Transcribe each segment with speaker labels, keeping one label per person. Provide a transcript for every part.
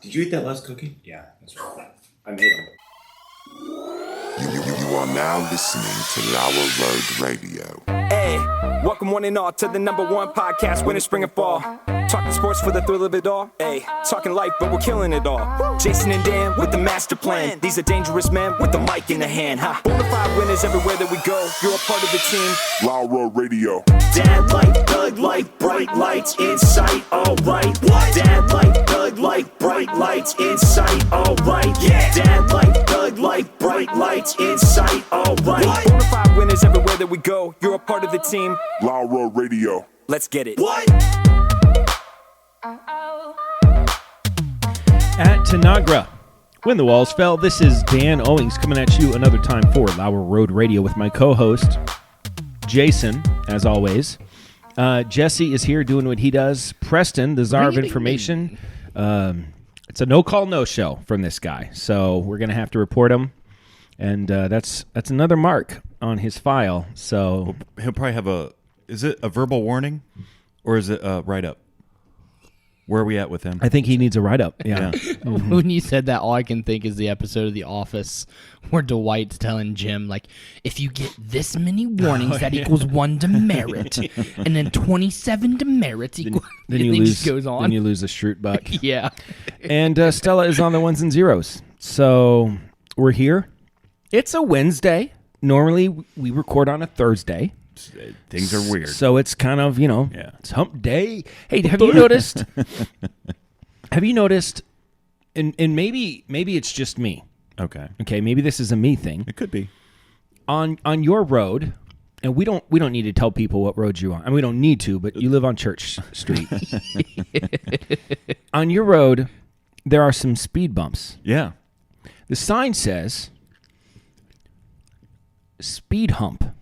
Speaker 1: Did you eat that last cookie?
Speaker 2: Yeah, that's right. I made them.
Speaker 3: You are now listening to Lauer Road Radio.
Speaker 4: Hey, welcome one and all to the #1 podcast, winter, spring, and fall. Talking sports for the thrill of it all. Hey, talking life, but we're killing it all. Jason and Dan with the master plan. These are dangerous men with the mic in the hand. Ha. Bonafide winners everywhere that we go. You're a part of the team.
Speaker 3: Lauer Radio.
Speaker 4: Dad light, thug light, bright lights in sight. All right. What? Dad light, thug light, bright lights in sight. All right. Yeah. Dad light, thug light, bright lights in sight. All right. What? Bonafide winners everywhere that we go. You're a part of the team.
Speaker 3: Lauer Radio.
Speaker 4: Let's get it.
Speaker 1: What?
Speaker 5: At Tanagra, when the walls fell, this is Dan Owings coming at you another time for Lauer Road Radio with my co-host, Jason, as always. Jesse is here doing what he does. Preston, the czar of information. It's a no-call, no-show from this guy, so we're going to have to report him, and that's another mark on his file. So
Speaker 6: he'll probably have is it a verbal warning, or is it a write-up? Where are we at with him?
Speaker 5: I think he needs a write-up. Yeah.
Speaker 7: When you said that, all I can think is the episode of The Office where Dwight's telling Jim, like, if you get this many warnings, that equals 1 demerit, and then 27 demerits equal.
Speaker 5: Then you lose. Just goes on. Then you lose a Schrute buck.
Speaker 7: Yeah.
Speaker 5: And Stella is on the ones and zeros. So we're here. It's a Wednesday. Normally we record on a Thursday.
Speaker 6: Things are weird.
Speaker 5: So it's kind of, it's hump day. Hey, have you noticed, and maybe it's just me.
Speaker 6: Okay,
Speaker 5: maybe this is a me thing.
Speaker 6: It could be.
Speaker 5: On your road, and we don't need to tell people what road you're on. I mean, we don't need to, but you live on Church Street. On your road, there are some speed bumps.
Speaker 6: Yeah.
Speaker 5: The sign says speed hump.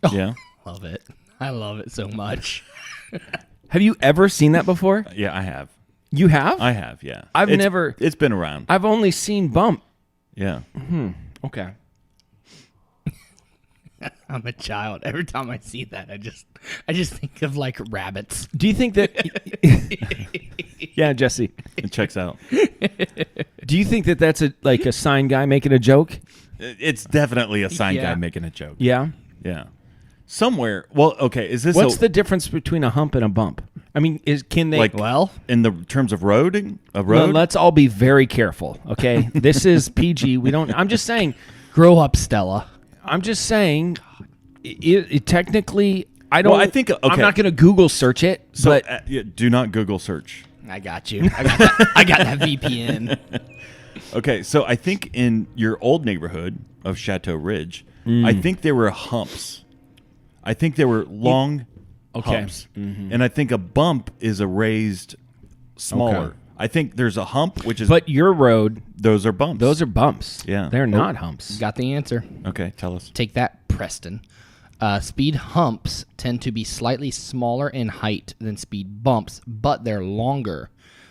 Speaker 7: Oh,
Speaker 6: yeah.
Speaker 7: Love it. I love it so much.
Speaker 5: Have you ever seen that before?
Speaker 6: Yeah, I have.
Speaker 5: You have?
Speaker 6: I have, yeah.
Speaker 5: It's
Speaker 6: been around.
Speaker 5: I've only seen bump.
Speaker 6: Yeah.
Speaker 5: Okay.
Speaker 7: I'm a child. Every time I see that, I just think of like rabbits.
Speaker 5: Do you think that Yeah, Jesse.
Speaker 6: It checks out.
Speaker 5: Do you think that that's a sign guy making a joke?
Speaker 6: It's definitely a sign guy making a joke.
Speaker 5: Yeah.
Speaker 6: Yeah. Somewhere. Well, okay. Is this
Speaker 5: what's the difference between a hump and a bump? I mean, can they
Speaker 6: in the terms of road?
Speaker 5: Well, let's all be very careful. Okay, this is PG. I'm just saying.
Speaker 7: Grow up, Stella.
Speaker 5: I'm just saying. It technically, I don't.
Speaker 6: Well, I think
Speaker 5: I'm not going to Google search it.
Speaker 6: So
Speaker 5: but
Speaker 6: do not Google search.
Speaker 7: I got you. I got that VPN.
Speaker 6: Okay, so I think in your old neighborhood of Chateau Ridge, I think there were humps. I think there were long humps. Mm-hmm. And I think a bump is a raised smaller. Okay. I think there's a hump, which is...
Speaker 5: But your road...
Speaker 6: Those are bumps.
Speaker 5: Those are bumps.
Speaker 6: Yeah.
Speaker 5: They're not humps.
Speaker 7: Got the answer.
Speaker 6: Okay, tell us.
Speaker 7: Take that, Preston. Speed humps tend to be slightly smaller in height than speed bumps, but they're longer.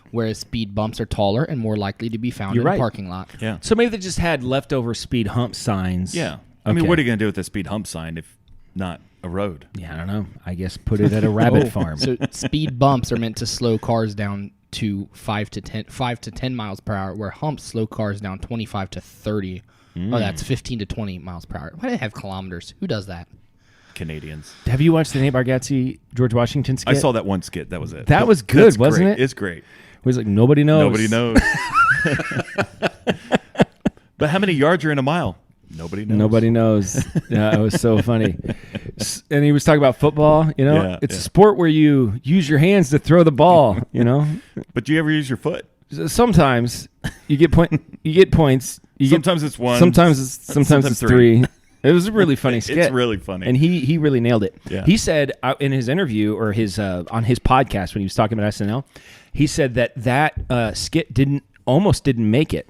Speaker 7: Whereas speed bumps are taller and more likely to be found in a parking lot.
Speaker 6: Yeah.
Speaker 5: So maybe they just had leftover speed hump signs.
Speaker 6: Yeah. I mean, what are you going to do with a speed hump sign if not a road?
Speaker 5: Yeah, I don't know. I guess put it at a rabbit farm.
Speaker 7: So speed bumps are meant to slow cars down to 5 to 10 miles per hour, where humps slow cars down 25 to 30. Oh, that's 15 to 20 miles per hour. Why do they have kilometers? Who does that?
Speaker 6: Canadians.
Speaker 5: Have you watched the Nate Bargatze George Washington skit?
Speaker 6: I saw that one skit. That was it.
Speaker 5: That was good, wasn't
Speaker 6: great.
Speaker 5: it?
Speaker 6: It's great.
Speaker 5: He was like, nobody knows.
Speaker 6: Nobody knows. But how many yards are in a mile? Nobody knows.
Speaker 5: Nobody knows. Yeah, it was so funny. And he was talking about football. It's a sport where you use your hands to throw the ball.
Speaker 6: But do you ever use your foot?
Speaker 5: Sometimes you get points.
Speaker 6: Sometimes it's one.
Speaker 5: Sometimes it's three. It was a really funny skit.
Speaker 6: It's really funny,
Speaker 5: and he really nailed it.
Speaker 6: Yeah.
Speaker 5: He said in his interview or his on his podcast when he was talking about SNL, he said that skit almost didn't make it.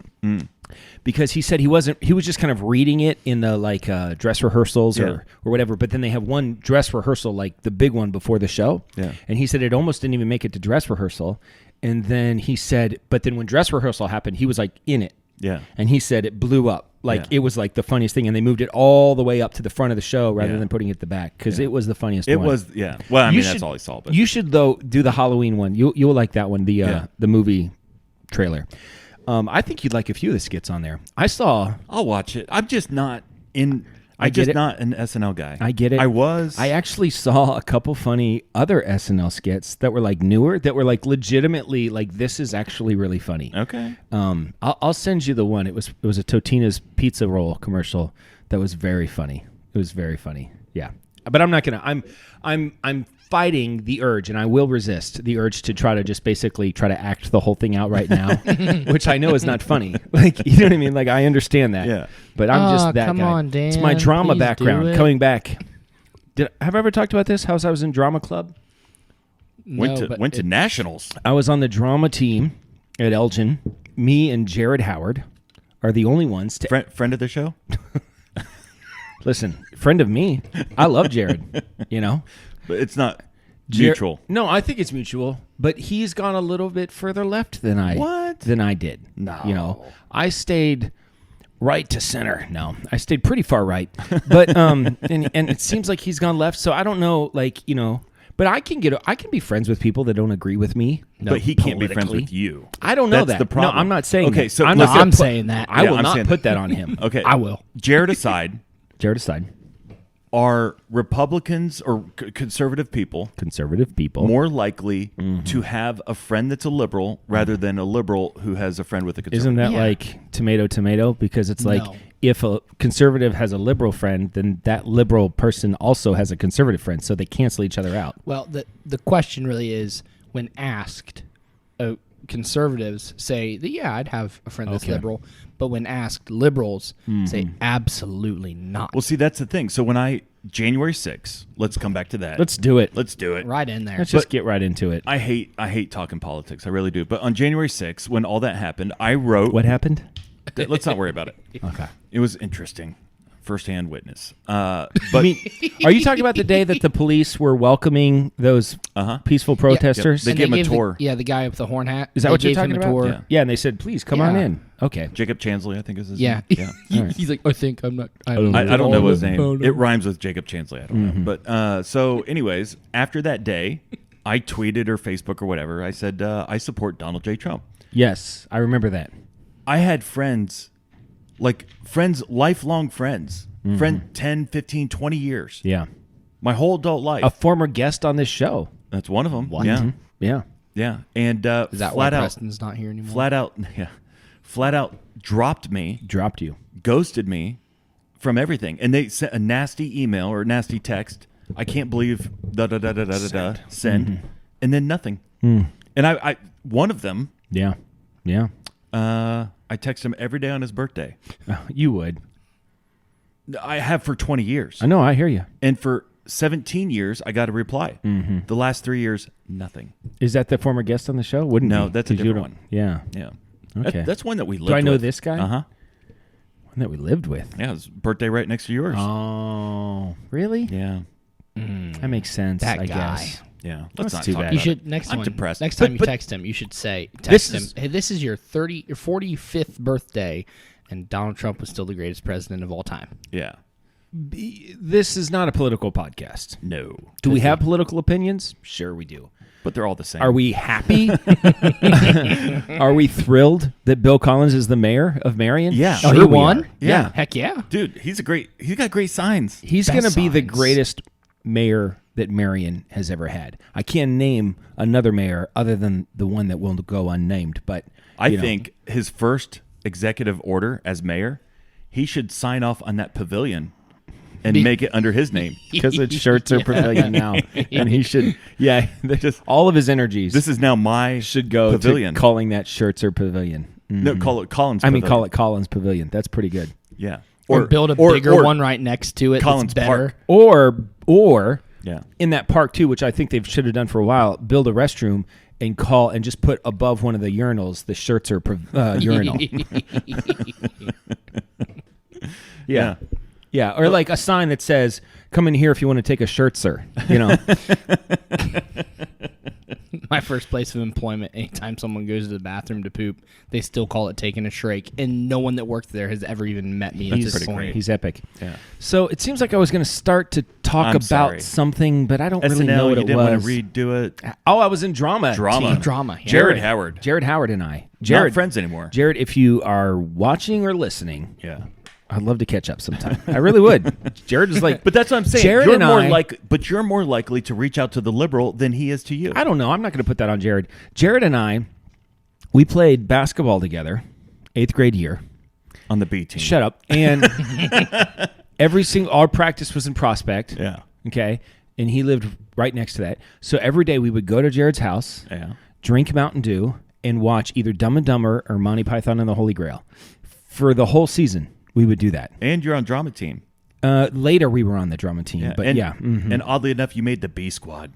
Speaker 5: Because he said he was just kind of reading it in the dress rehearsals or whatever, but then they have one dress rehearsal, like the big one before the show.
Speaker 6: Yeah.
Speaker 5: And he said it almost didn't even make it to dress rehearsal. And then he said, but then when dress rehearsal happened, he was like in it.
Speaker 6: Yeah.
Speaker 5: And he said it blew up. It was like the funniest thing. And they moved it all the way up to the front of the show rather than putting it at the back because it was the funniest one.
Speaker 6: It was, yeah. Well, I mean, that's all he saw. But
Speaker 5: you should, though, do the Halloween one. You'll like that one, the movie trailer. I think you'd like a few of the skits on there.
Speaker 6: I'll watch it. I'm just not in. I'm
Speaker 5: get
Speaker 6: just
Speaker 5: it.
Speaker 6: not an SNL guy.
Speaker 5: I get it.
Speaker 6: I
Speaker 5: actually saw a couple funny other SNL skits that were like newer, that were like legitimately like this is actually really funny.
Speaker 6: Okay.
Speaker 5: I'll send you the one. It was a Totino's pizza roll commercial that was very funny. It was very funny. Yeah. But I'm not gonna. I'm fighting the urge, and I will resist the urge to try to just basically try to act the whole thing out right now, which I know is not funny. Like, you know what I mean? Like, I understand that.
Speaker 6: Yeah.
Speaker 5: But I'm just that
Speaker 7: come
Speaker 5: guy.
Speaker 7: on, Dan.
Speaker 5: It's my drama
Speaker 7: Please
Speaker 5: background
Speaker 7: do it.
Speaker 5: coming back. Have I ever talked about this? How I was in drama club?
Speaker 6: went
Speaker 7: No, but
Speaker 6: to nationals.
Speaker 5: I was on the drama team at Elgin. Me and Jared Howard are the only ones to
Speaker 6: Friend of the show.
Speaker 5: listen. Friend of me. I love Jared. You know.
Speaker 6: But it's not mutual.
Speaker 5: No, I think it's mutual, but he's gone a little bit further left than I did.
Speaker 6: No.
Speaker 5: You know, I stayed right to center. No, I stayed pretty far right. But and it seems like he's gone left, so I don't know, like, you know, but I can be friends with people that don't agree with me.
Speaker 6: But he can't be friends
Speaker 5: politically.
Speaker 6: with you.
Speaker 5: I don't know
Speaker 6: That's
Speaker 5: that.
Speaker 6: the problem.
Speaker 5: No, I'm not saying
Speaker 6: Okay,
Speaker 5: that.
Speaker 6: so
Speaker 5: I'm
Speaker 6: listen-
Speaker 5: not
Speaker 7: I'm saying that.
Speaker 5: I
Speaker 6: Yeah,
Speaker 5: will
Speaker 6: I'm
Speaker 5: not
Speaker 6: saying
Speaker 5: put
Speaker 6: that.
Speaker 5: that on him.
Speaker 6: Okay.
Speaker 7: I will.
Speaker 6: Jared aside,
Speaker 5: Jared aside,
Speaker 6: are Republicans or conservative people more likely to have a friend that's a liberal rather than a liberal who has a friend with a conservative?
Speaker 5: Isn't that
Speaker 7: Yeah.
Speaker 5: like tomato? Because it's like
Speaker 7: No.
Speaker 5: if a conservative has a liberal friend, then that liberal person also has a conservative friend, so they cancel each other out.
Speaker 7: Well, the question really is, when asked, conservatives say that, yeah, I'd have a friend that's
Speaker 5: Okay.
Speaker 7: liberal, but when asked, liberals say absolutely not.
Speaker 6: Well, see, that's the thing. So when January 6th, let's come back to that.
Speaker 5: Let's do it.
Speaker 6: Let's do it.
Speaker 7: Right in there.
Speaker 5: Let's just get right into it.
Speaker 6: I hate talking politics. I really do. But on January 6th, when all that happened, I wrote.
Speaker 5: What happened?
Speaker 6: Let's not worry about it.
Speaker 5: Okay.
Speaker 6: It was interesting. Firsthand witness. But
Speaker 5: I mean, are you talking about the day that the police were welcoming those peaceful protesters?
Speaker 6: They
Speaker 7: And
Speaker 6: gave him a
Speaker 7: the-
Speaker 6: tour.
Speaker 7: the guy with the horn hat.
Speaker 5: Is that
Speaker 7: they
Speaker 5: what you're
Speaker 7: gave him
Speaker 5: talking
Speaker 7: a
Speaker 5: about?
Speaker 7: tour.
Speaker 6: Yeah.
Speaker 5: Yeah, and they said, "Please come on
Speaker 7: Yeah.
Speaker 5: in." Okay.
Speaker 6: Jacob Chansley, I think is his
Speaker 7: Yeah.
Speaker 6: name. Yeah.
Speaker 7: He's like, I think I'm not.
Speaker 6: I don't know his name.
Speaker 7: Oh, no.
Speaker 6: It rhymes with Jacob Chansley. I don't know. But so, anyways, after that day, I tweeted or Facebook or whatever. I said, I support Donald J. Trump.
Speaker 5: Yes, I remember that.
Speaker 6: I had friends, lifelong friends, friend 10, 15, 20 years.
Speaker 5: Yeah.
Speaker 6: My whole adult life.
Speaker 5: A former guest on this show.
Speaker 6: That's one of them.
Speaker 7: What?
Speaker 6: Yeah.
Speaker 5: Yeah.
Speaker 6: Yeah. And
Speaker 7: Is that why
Speaker 6: flat out,
Speaker 7: Preston's not here anymore?
Speaker 6: flat out dropped me,
Speaker 5: Dropped you.
Speaker 6: ghosted me from everything. And they sent a nasty email or nasty text. I can't believe send. And then nothing. And I one of them,
Speaker 5: Yeah. Yeah.
Speaker 6: I text him every day on his birthday.
Speaker 5: You would.
Speaker 6: I have for 20 years.
Speaker 5: I know. I hear you.
Speaker 6: And for 17 years, I got a reply. The last 3 years, nothing.
Speaker 5: Is that the former guest on the show? Wouldn't
Speaker 6: No,
Speaker 5: be,
Speaker 6: that's a
Speaker 5: 'cause you
Speaker 6: different
Speaker 5: don't-
Speaker 6: one.
Speaker 5: Yeah.
Speaker 6: Yeah.
Speaker 5: Okay.
Speaker 6: That's one that we lived
Speaker 5: Do I know
Speaker 6: with.
Speaker 5: this guy?
Speaker 6: Uh-huh.
Speaker 5: One that we lived with.
Speaker 6: Yeah, his birthday right next to yours.
Speaker 5: Oh, really?
Speaker 6: Yeah.
Speaker 5: That makes sense.
Speaker 7: That
Speaker 5: I
Speaker 7: guy.
Speaker 5: guess.
Speaker 6: Yeah.
Speaker 5: That's
Speaker 6: Let's not
Speaker 5: too
Speaker 6: talk
Speaker 5: bad.
Speaker 6: about
Speaker 7: You
Speaker 6: it.
Speaker 7: should next
Speaker 6: I'm
Speaker 7: one.
Speaker 6: depressed.
Speaker 7: Next time you
Speaker 5: But-
Speaker 7: text him, you should say,
Speaker 5: This
Speaker 7: text him,
Speaker 5: is-
Speaker 7: hey, this is your 45th birthday, and Donald Trump was still the greatest president of all time.
Speaker 6: Yeah.
Speaker 5: This is not a political podcast.
Speaker 6: No.
Speaker 5: Do we have political opinions? Sure, we do.
Speaker 6: But they're all the same.
Speaker 5: Are we happy? Are we thrilled that Bill Collins is the mayor of Marion?
Speaker 6: Yeah.
Speaker 7: Oh,
Speaker 5: Sure
Speaker 7: he
Speaker 5: we
Speaker 7: won?
Speaker 5: are. Yeah.
Speaker 7: Heck yeah.
Speaker 6: Dude, he's got great signs.
Speaker 5: He's
Speaker 7: Best
Speaker 5: going to be the
Speaker 7: signs.
Speaker 5: greatest mayor that Marion has ever had. I can't name another mayor other than the one that will go unnamed. But
Speaker 6: I
Speaker 5: you know,
Speaker 6: think his first executive order as mayor, he should sign off on that pavilion and make it under his name.
Speaker 5: because its shirts are pavilion now, and he should. Yeah, just all of his energies.
Speaker 6: This is now my
Speaker 5: should go
Speaker 6: pavilion.
Speaker 5: to calling that shirts or pavilion.
Speaker 6: No, call it Collins.
Speaker 5: I mean,
Speaker 6: Pavilion.
Speaker 5: call it Collins Pavilion. That's pretty good.
Speaker 6: Yeah.
Speaker 7: Or build a bigger
Speaker 6: or
Speaker 7: one right next to it
Speaker 6: Collins
Speaker 7: that's better.
Speaker 6: Park.
Speaker 5: Or
Speaker 6: Yeah.
Speaker 5: in that park too, which I think they should have done for a while, build a restroom and just put above one of the urinals the shirts or urinal. Yeah. Yeah, or like a sign that says, "Come in here if you want to take a shirt, sir." You know.
Speaker 7: My first place of employment, anytime someone goes to the bathroom to poop, they still call it taking a shrake, and no one that worked there has ever even met me at this point.
Speaker 5: He's epic.
Speaker 6: Yeah.
Speaker 5: So it seems like I was going to start to talk
Speaker 6: I'm
Speaker 5: about
Speaker 6: sorry.
Speaker 5: something, but I don't really
Speaker 6: SNL,
Speaker 5: know what
Speaker 6: you
Speaker 5: it
Speaker 6: didn't
Speaker 5: was.
Speaker 6: want to redo it.
Speaker 5: Oh, I was in drama.
Speaker 6: Drama.
Speaker 5: team.
Speaker 7: Drama. Yeah.
Speaker 6: Jared Howard.
Speaker 5: Jared Howard and I.
Speaker 6: Not
Speaker 5: Jared,
Speaker 6: friends anymore.
Speaker 5: Jared, if you are watching or listening,
Speaker 6: Yeah.
Speaker 5: I'd love to catch up sometime. I really would. Jared is like,
Speaker 6: But that's what I'm saying.
Speaker 5: Jared
Speaker 6: you're
Speaker 5: and
Speaker 6: more
Speaker 5: I,
Speaker 6: but you're more likely to reach out to the liberal than he is to you.
Speaker 5: I don't know. I'm not going to put that on Jared. Jared and I, we played basketball together, 8th grade year.
Speaker 6: On the B team.
Speaker 5: Shut up. And our practice was in Prospect.
Speaker 6: Yeah.
Speaker 5: Okay. And he lived right next to that. So every day we would go to Jared's house,
Speaker 6: Yeah.
Speaker 5: drink Mountain Dew, and watch either Dumb and Dumber or Monty Python and the Holy Grail. For the whole season, we would do that.
Speaker 6: And you're on drama team.
Speaker 5: Later, we were on the drama team. But
Speaker 6: and,
Speaker 5: yeah. Mhm.
Speaker 6: And oddly enough, you made the B squad.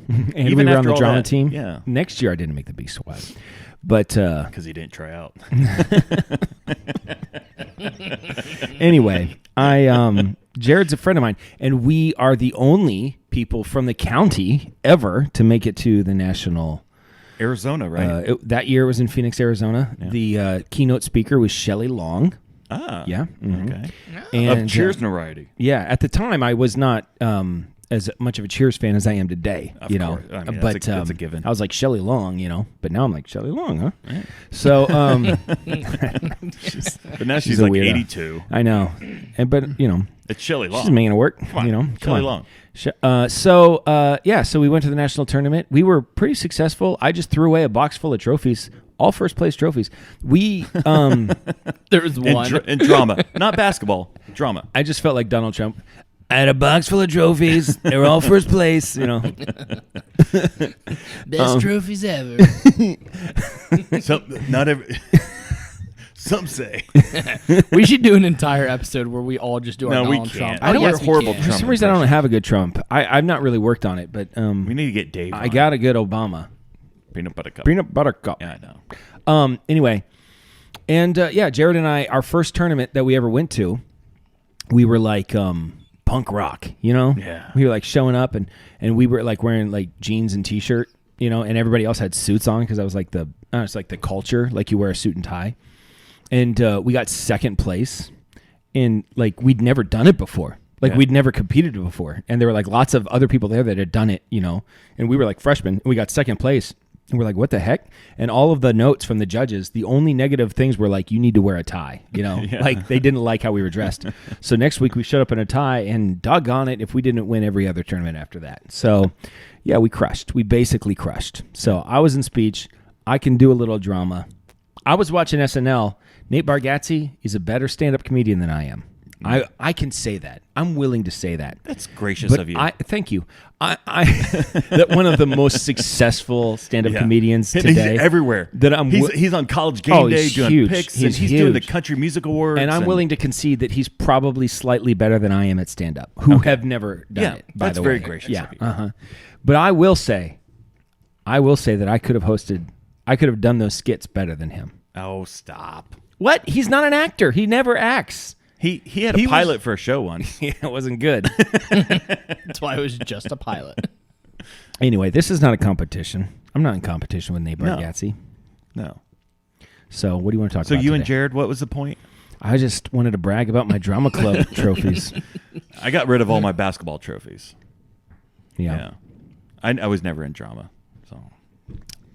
Speaker 5: And
Speaker 6: even
Speaker 5: we were on
Speaker 6: after
Speaker 5: the
Speaker 6: all
Speaker 5: drama
Speaker 6: that,
Speaker 5: team.
Speaker 6: yeah.
Speaker 5: Next year, I didn't make the B squad. But
Speaker 6: Because he didn't try out.
Speaker 5: anyway, Jared's a friend of mine, and we are the only people from the county ever to make it to the national.
Speaker 6: Arizona, right?
Speaker 5: That year it was in Phoenix, Arizona.
Speaker 6: Yeah.
Speaker 5: The keynote speaker was Shelley Long.
Speaker 6: Yeah.
Speaker 5: Mhm.
Speaker 6: Okay.
Speaker 5: And,
Speaker 6: Of Cheers notoriety.
Speaker 5: Yeah, at the time I was not as much of a Cheers fan as I am today.
Speaker 6: Of
Speaker 5: you know,
Speaker 6: course. I mean,
Speaker 5: but
Speaker 6: that's a given.
Speaker 5: I was like Shelley Long, you know, but now I'm like Shelley Long, huh? Right. So,
Speaker 6: But now she's
Speaker 5: a
Speaker 6: like
Speaker 5: weirdo.
Speaker 6: 82.
Speaker 5: I know, but you know,
Speaker 6: It's Shelley Long.
Speaker 5: she's making it work.
Speaker 6: Come on.
Speaker 5: You know,
Speaker 6: Shelley
Speaker 5: come on.
Speaker 6: Long.
Speaker 5: So we went to the national tournament. We were pretty successful. I just threw away a box full of trophies, all first place trophies. We,
Speaker 7: There was one.
Speaker 6: And drama. Not basketball. Drama.
Speaker 5: I just felt like Donald Trump. I had a box full of trophies. They were all first place, you know.
Speaker 7: Best trophies ever.
Speaker 6: Not every. Some say.
Speaker 7: We should do an entire episode where we all just do our
Speaker 6: No, we
Speaker 7: Donald
Speaker 6: can't.
Speaker 7: Trump.
Speaker 6: I don't
Speaker 7: yes,
Speaker 6: wear
Speaker 7: we
Speaker 6: horrible
Speaker 7: can.
Speaker 5: For
Speaker 6: Trump
Speaker 5: some reason, I don't have a good Trump. I've not really worked on it, but
Speaker 6: We need to get Dave.
Speaker 5: I
Speaker 6: on.
Speaker 5: got a good Obama.
Speaker 6: Peanut butter cup.
Speaker 5: Peanut butter cup.
Speaker 6: Yeah, I know.
Speaker 5: Anyway, and Jared and I, our first tournament that we ever went to, we were like punk rock, you know?
Speaker 6: Yeah.
Speaker 5: We were like showing up and we were like wearing like jeans and t-shirt, you know, and everybody else had suits on because I was like it's like the culture, like you wear a suit and tie. And we got second place, and like we'd never done it before. Like we'd never competed before. And there were like lots of other people there that had done it, you know, and we were like freshmen and we got second place. And we're like, what the heck? And all of the notes from the judges, the only negative things were like, you need to wear a tie, you know, like they didn't like how we were dressed. So next week we showed up in a tie, and doggone it if we didn't win every other tournament after that. So yeah, we crushed. We basically crushed. So I was in speech. I can do a little drama. I was watching SNL. Nate Bargatze is a better stand-up comedian than I am. I can say that. I'm willing to say that.
Speaker 6: That's gracious
Speaker 5: But
Speaker 6: of you.
Speaker 5: thank you. I that one of the most successful stand-up comedians
Speaker 6: And
Speaker 5: today.
Speaker 6: He's everywhere.
Speaker 5: That I'm
Speaker 6: he's on College Game Day
Speaker 5: he's
Speaker 6: doing
Speaker 5: huge.
Speaker 6: picks.
Speaker 5: He's
Speaker 6: and he's doing the
Speaker 5: huge.
Speaker 6: Country Music Awards.
Speaker 5: and I'm willing to concede that he's probably slightly better than I am at stand-up, who have never done it. By
Speaker 6: that's
Speaker 5: the
Speaker 6: very
Speaker 5: way.
Speaker 6: gracious
Speaker 5: Yeah,
Speaker 6: of you.
Speaker 5: But I will say that I could have done those skits better than him.
Speaker 6: Oh, stop.
Speaker 5: What? He's not an actor. He never acts.
Speaker 6: He had a pilot for a show once.
Speaker 5: Yeah, it wasn't good.
Speaker 7: That's why it was just a pilot.
Speaker 5: Anyway, this is not a competition. I'm not in competition with Nate
Speaker 6: No.
Speaker 5: Bargatze.
Speaker 6: No.
Speaker 5: So what do you want to talk
Speaker 6: So
Speaker 5: about
Speaker 6: you and
Speaker 5: today?
Speaker 6: Jared, what was the point?
Speaker 5: I just wanted to brag about my drama club trophies.
Speaker 6: I got rid of all my basketball trophies.
Speaker 5: Yeah.
Speaker 6: I was never in drama. So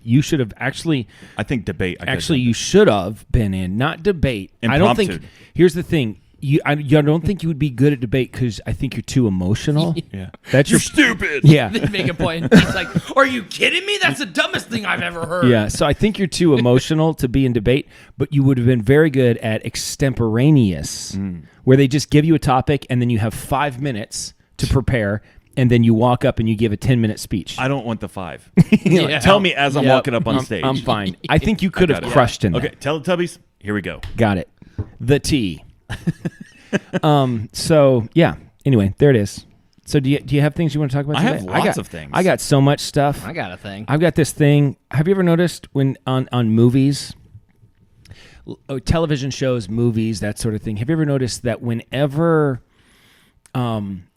Speaker 5: You should have actually
Speaker 6: I think debate.
Speaker 5: you should have been in, not debate. I don't think.
Speaker 6: Impromptu.
Speaker 5: Here's the thing. I don't think you would be good at debate because I think you're too emotional.
Speaker 6: Yeah.
Speaker 5: That's
Speaker 6: You're stupid.
Speaker 5: Yeah.
Speaker 7: They make a point. It's like, are you kidding me? That's the dumbest thing I've ever heard.
Speaker 5: Yeah, so I think you're too emotional to be in debate, but you would have been very good at extemporaneous, where they just give you a topic and then you have 5 minutes to prepare, and then you walk up and you give a 10-minute speech.
Speaker 6: I don't want the 5.
Speaker 7: Yeah.
Speaker 6: Tell me as I'm
Speaker 5: Yep,
Speaker 6: walking up on stage.
Speaker 5: I'm fine. I think you could have
Speaker 6: Got it.
Speaker 5: crushed in that.
Speaker 6: Okay, Teletubbies. Here we go.
Speaker 5: Got it. The T. So yeah. Anyway, there it is. So do you have things you want to talk about
Speaker 6: I
Speaker 5: today?
Speaker 6: have lots of things.
Speaker 5: I got so much stuff.
Speaker 7: I got a thing.
Speaker 5: I've got this thing. Have you ever noticed when on movies, television shows, movies, that sort of thing? Have you ever noticed that whenever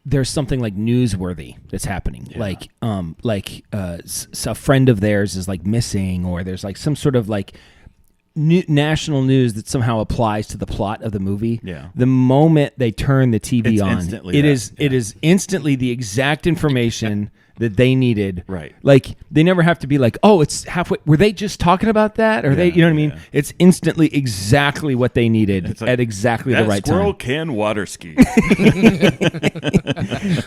Speaker 5: there's something like newsworthy that's happening, like a friend of theirs is like missing, or there's like some sort of like national news that somehow applies to the plot of the movie.
Speaker 6: Yeah.
Speaker 5: The moment they turn the TV
Speaker 6: It's
Speaker 5: on,
Speaker 6: instantly
Speaker 5: it
Speaker 6: that.
Speaker 5: is it is instantly the exact information that they needed.
Speaker 6: Right.
Speaker 5: Like they never have to be like, oh, it's halfway. Were they just talking about that? Or they, you know what I mean?
Speaker 6: yeah.
Speaker 5: It's instantly exactly what they needed
Speaker 6: It's like,
Speaker 5: at exactly the
Speaker 6: that
Speaker 5: right
Speaker 6: squirrel
Speaker 5: time.
Speaker 6: can water ski.
Speaker 7: I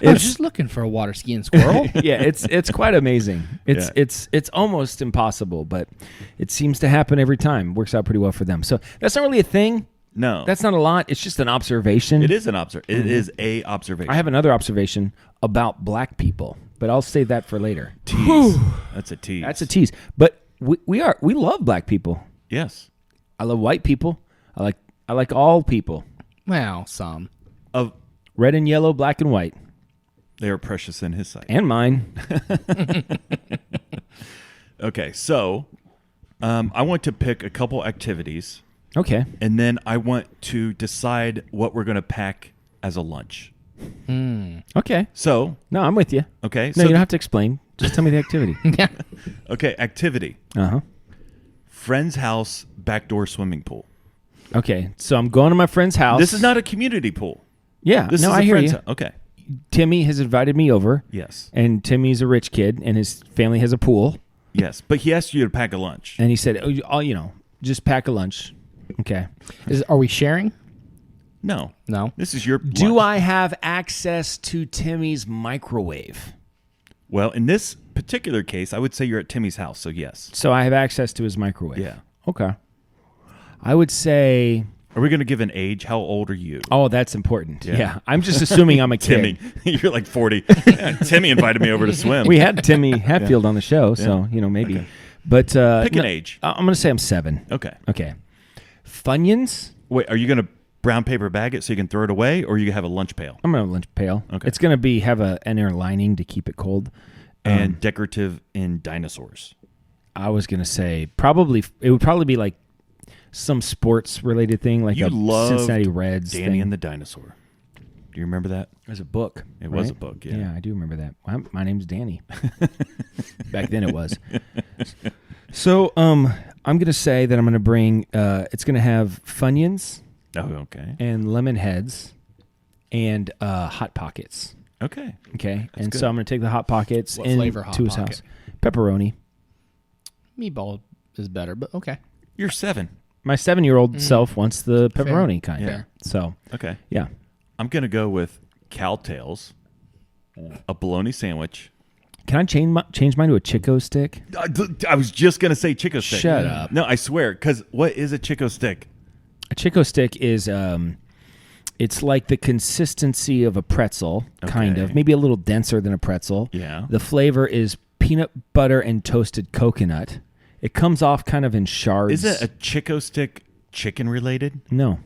Speaker 7: was just looking for a water skiing squirrel.
Speaker 5: Yeah, it's quite amazing. It's almost impossible, but it seems to happen every time. Works out pretty well for them. So that's not really a thing.
Speaker 6: No.
Speaker 5: That's not a lot. It's just an observation.
Speaker 6: It is an It is a observation.
Speaker 5: I have another observation about black people, but I'll save that for later.
Speaker 6: tease. That's a tease.
Speaker 5: That's a tease. But we love black people.
Speaker 6: Yes.
Speaker 5: I love white people. I like all people.
Speaker 7: Well, some.
Speaker 6: Of
Speaker 5: Red and yellow, black and white.
Speaker 6: They are precious in his sight.
Speaker 5: And mine.
Speaker 6: Okay, so I want to pick a couple activities,
Speaker 5: Okay.
Speaker 6: and then I want to decide what we're going to pack as a lunch.
Speaker 5: Okay.
Speaker 6: So,
Speaker 5: No, I'm with you.
Speaker 6: okay.
Speaker 5: No,
Speaker 6: so
Speaker 5: you don't have to explain. Just tell me the activity.
Speaker 7: Yeah.
Speaker 6: Okay, activity.
Speaker 5: Uh-huh.
Speaker 6: Friend's house, backdoor swimming pool.
Speaker 5: Okay. So I'm going to my friend's house.
Speaker 6: This is not a community pool.
Speaker 5: Yeah.
Speaker 6: This
Speaker 5: no,
Speaker 6: is
Speaker 5: I
Speaker 6: a
Speaker 5: hear
Speaker 6: friend's
Speaker 5: you.
Speaker 6: house. Okay.
Speaker 5: Timmy has invited me over.
Speaker 6: Yes.
Speaker 5: And Timmy's a rich kid, and his family has a pool.
Speaker 6: Yes. But he asked you to pack a lunch.
Speaker 5: And he said, just pack a lunch. Okay.
Speaker 7: Are we sharing?
Speaker 6: No.
Speaker 7: No.
Speaker 6: This is your
Speaker 5: Do
Speaker 6: lunch.
Speaker 5: I have access to Timmy's microwave?
Speaker 6: Well, in this particular case, I would say you're at Timmy's house, so yes.
Speaker 5: So I have access to his microwave.
Speaker 6: Yeah.
Speaker 5: Okay. I would say,
Speaker 6: Are we going to give an age? How old are you?
Speaker 5: oh, that's important.
Speaker 6: Yeah.
Speaker 5: Yeah. I'm just assuming I'm a kid.
Speaker 6: Timmy. You're like 40. Yeah, Timmy invited me over to swim.
Speaker 5: We had Timmy Hatfield on the show, so, maybe.
Speaker 6: Okay.
Speaker 5: But
Speaker 6: Pick an age.
Speaker 5: I'm going to say I'm 7.
Speaker 6: Okay.
Speaker 5: Okay. Funyuns?
Speaker 6: Wait, are you going to brown paper bag it so you can throw it away, or you have a lunch pail?
Speaker 5: I'm going to lunch pail.
Speaker 6: Okay.
Speaker 5: It's going to have an inner lining to keep it cold.
Speaker 6: And decorative in dinosaurs.
Speaker 5: I was going to say it would probably be like some sports related thing, like
Speaker 6: You
Speaker 5: a
Speaker 6: loved
Speaker 5: Cincinnati Reds
Speaker 6: Danny
Speaker 5: thing.
Speaker 6: and the Dinosaur. Do you remember that?
Speaker 5: It was a book.
Speaker 6: It was
Speaker 5: right?
Speaker 6: a book, yeah.
Speaker 5: Yeah, I do remember that. My name's Danny. Back then it was. So I'm going to say that I'm going to bring, it's going to have Funyuns
Speaker 6: Oh, okay.
Speaker 5: and lemon heads and Hot Pockets.
Speaker 6: Okay.
Speaker 5: Okay. And
Speaker 6: good.
Speaker 5: so I'm going to take the Hot Pockets
Speaker 7: What flavor
Speaker 5: to
Speaker 7: Hot
Speaker 5: his
Speaker 7: Pocket?
Speaker 5: house. Pepperoni.
Speaker 7: Meatball is better, but okay.
Speaker 6: You're 7.
Speaker 5: My 7-year-old self wants the pepperoni kind.
Speaker 6: Yeah.
Speaker 5: So,
Speaker 6: Okay.
Speaker 5: yeah.
Speaker 6: I'm going to go with Cowtails, a bologna sandwich.
Speaker 5: Can I change mine to a Chico stick?
Speaker 6: I was just going to say Chico stick.
Speaker 5: Shut up.
Speaker 6: No, I swear. Because what is a Chico stick?
Speaker 5: A Chico stick is it's like the consistency of a pretzel, kind
Speaker 6: Okay.
Speaker 5: of, maybe a little denser than a pretzel.
Speaker 6: Yeah.
Speaker 5: The flavor is peanut butter and toasted coconut. It comes off kind of in shards.
Speaker 6: Is it a Chico stick chicken related?
Speaker 5: No,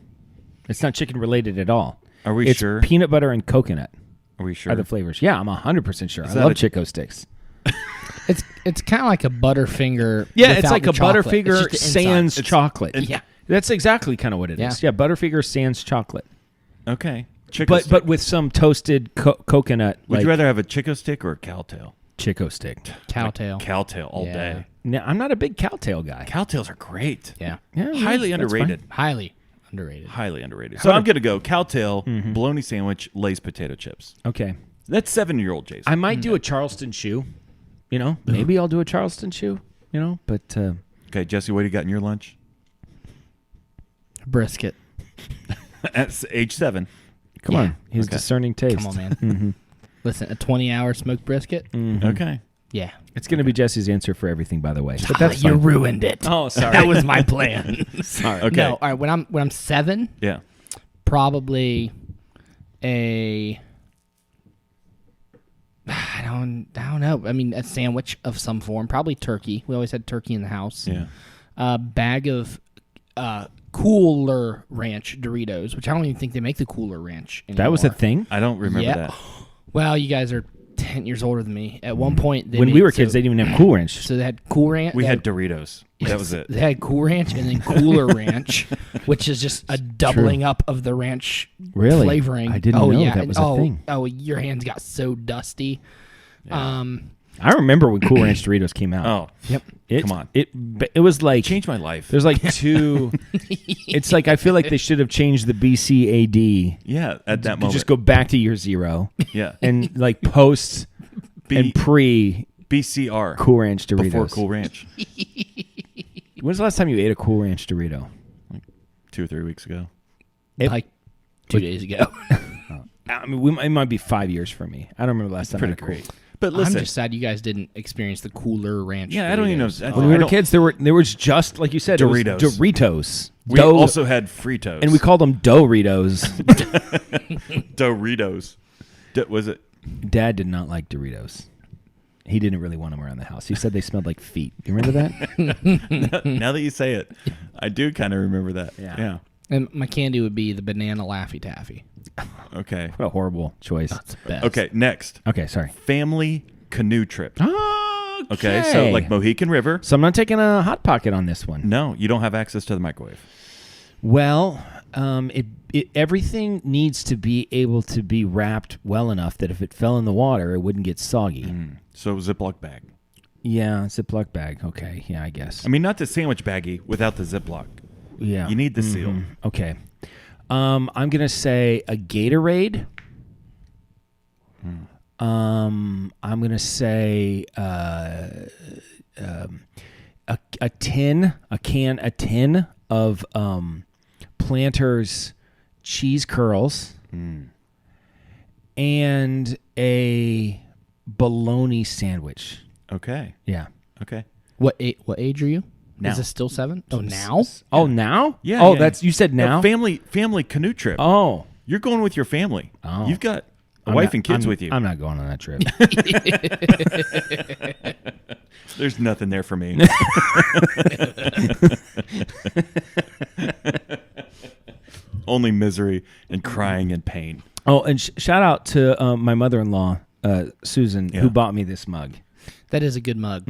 Speaker 5: it's not chicken related at all.
Speaker 6: Are we
Speaker 5: it's
Speaker 6: sure?
Speaker 5: Peanut butter and coconut
Speaker 6: Are we sure?
Speaker 5: are the flavors. Yeah, I'm 100% sure. I
Speaker 6: that
Speaker 5: love
Speaker 6: a-
Speaker 5: Chico sticks.
Speaker 7: It's kind of like a Butterfinger.
Speaker 5: Yeah, it's
Speaker 7: without
Speaker 5: like
Speaker 7: the
Speaker 5: a
Speaker 7: chocolate.
Speaker 5: Butterfinger
Speaker 7: It's just the inside.
Speaker 5: sans chocolate.
Speaker 7: Yeah.
Speaker 5: That's exactly kind of what it is.
Speaker 7: Yeah.
Speaker 5: Yeah, Butterfinger sans chocolate.
Speaker 6: Okay. Chico stick.
Speaker 5: But with some toasted coconut.
Speaker 6: Would
Speaker 5: like
Speaker 6: you rather have a Chico stick or a Cowtail?
Speaker 5: Chico stick?
Speaker 7: Cowtail.
Speaker 6: Cowtail all
Speaker 7: Yeah.
Speaker 6: day.
Speaker 5: No, I'm not a big cowtail guy.
Speaker 6: Cowtails are great.
Speaker 7: Yeah.
Speaker 5: Yeah,
Speaker 6: Highly
Speaker 5: that's
Speaker 6: underrated.
Speaker 7: Highly underrated.
Speaker 6: Highly underrated. So I'm going to go Cowtail, bologna sandwich, Lay's potato chips.
Speaker 5: fine. Okay.
Speaker 6: That's 7-year-old Jason.
Speaker 5: I might do a Charleston chew. Maybe I'll do a Charleston chew. But
Speaker 6: Okay, Jesse, what do you got in your lunch?
Speaker 7: Brisket.
Speaker 6: At age 7.
Speaker 5: come on, he's
Speaker 6: Okay.
Speaker 5: discerning taste.
Speaker 7: Come on, man. Listen, a 20-hour smoked brisket?
Speaker 6: Okay.
Speaker 7: Yeah.
Speaker 5: It's going to be Jesse's answer for everything, by the way. But that's
Speaker 7: you
Speaker 5: fine.
Speaker 7: ruined it.
Speaker 5: Oh, sorry.
Speaker 7: That was my plan.
Speaker 5: Sorry.
Speaker 6: Okay.
Speaker 7: No, all right. When I'm 7,
Speaker 6: Yeah.
Speaker 7: probably a I don't know. I mean, a sandwich of some form, probably turkey. We always had turkey in the house.
Speaker 6: Yeah.
Speaker 7: A bag of Cooler Ranch Doritos, which I don't even think they make the Cooler Ranch anymore.
Speaker 5: That was a thing?
Speaker 6: I don't remember
Speaker 7: Yeah.
Speaker 6: that.
Speaker 7: Well, you guys are 10 years older than me. At one point,
Speaker 5: When we were kids, they didn't even have Cool Ranch.
Speaker 7: So they had Cool Ranch.
Speaker 6: We had Doritos. That was it.
Speaker 7: They had Cool Ranch and then Cooler Ranch, which is just a doubling up of the ranch
Speaker 5: Really?
Speaker 7: flavoring.
Speaker 5: I didn't know that was a thing.
Speaker 7: Oh, your hands got so dusty.
Speaker 5: I remember when Cool Ranch Doritos came out.
Speaker 6: Oh,
Speaker 7: Yep.
Speaker 6: come on.
Speaker 5: It was like
Speaker 6: Changed my life.
Speaker 5: there's like two. It's like I feel like they should have changed the BCAD.
Speaker 6: Yeah, at that
Speaker 5: To
Speaker 6: moment.
Speaker 5: just go back to year 0
Speaker 6: Yeah.
Speaker 5: and like post and pre
Speaker 6: BCR.
Speaker 5: Cool Ranch Doritos.
Speaker 6: Before Cool Ranch.
Speaker 5: When's the last time you ate a Cool Ranch Dorito?
Speaker 6: 2 or 3 weeks ago.
Speaker 7: Like 2 days ago.
Speaker 5: I mean, it might be 5 years for me. I don't remember the last time. I
Speaker 6: Pretty
Speaker 5: had a
Speaker 6: great.
Speaker 5: Cool.
Speaker 6: But listen.
Speaker 7: I'm just sad you guys didn't experience the Cooler Ranch.
Speaker 6: Yeah, I don't even know.
Speaker 7: Doritos.
Speaker 5: When we
Speaker 6: I
Speaker 5: were
Speaker 6: don't-
Speaker 5: kids, there was just like you said, it was
Speaker 6: Doritos.
Speaker 5: Doritos.
Speaker 6: We also had Fritos.
Speaker 5: and we called them Doritos.
Speaker 6: Doritos. Was it?
Speaker 5: Dad did not like Doritos. He didn't really want them around the house. He said they smelled like feet. You remember that?
Speaker 6: Now that you say it, I do kind of remember that.
Speaker 5: Yeah.
Speaker 7: And my candy would be the banana Laffy Taffy.
Speaker 6: Okay.
Speaker 5: What a horrible choice.
Speaker 7: That's the best.
Speaker 6: Okay, next.
Speaker 5: Okay, sorry.
Speaker 6: Family canoe trip.
Speaker 5: Okay.
Speaker 6: Okay, so like Mohican River.
Speaker 5: So I'm not taking a Hot Pocket on this one.
Speaker 6: No, you don't have access to the microwave.
Speaker 5: Well, everything needs to be able to be wrapped well enough that if it fell in the water, it wouldn't get soggy.
Speaker 6: So Ziploc bag.
Speaker 5: Yeah, Ziploc bag. Okay, yeah, I guess.
Speaker 6: I mean, not the sandwich baggie without the Ziploc.
Speaker 5: Yeah.
Speaker 6: You need the seal.
Speaker 5: Okay. I'm going to say a Gatorade. I'm going to say a tin of Planters cheese curls and a bologna sandwich.
Speaker 6: Okay.
Speaker 5: Yeah.
Speaker 6: Okay.
Speaker 7: What age are you?
Speaker 6: Now.
Speaker 7: Is this still 7? Oh, now?
Speaker 5: Oh, now?
Speaker 6: Yeah.
Speaker 5: Oh,
Speaker 6: yeah.
Speaker 5: that's you said now.
Speaker 6: No, family canoe trip.
Speaker 5: Oh,
Speaker 6: You're going with your family.
Speaker 5: Oh.
Speaker 6: You've got a wife and kids with you.
Speaker 5: I'm not going on that trip.
Speaker 6: There's nothing there for me. Only misery and crying and pain.
Speaker 5: Oh, and shout out to my mother-in-law, Susan,
Speaker 6: Yeah.
Speaker 5: who bought me this mug.
Speaker 7: That is a good mug.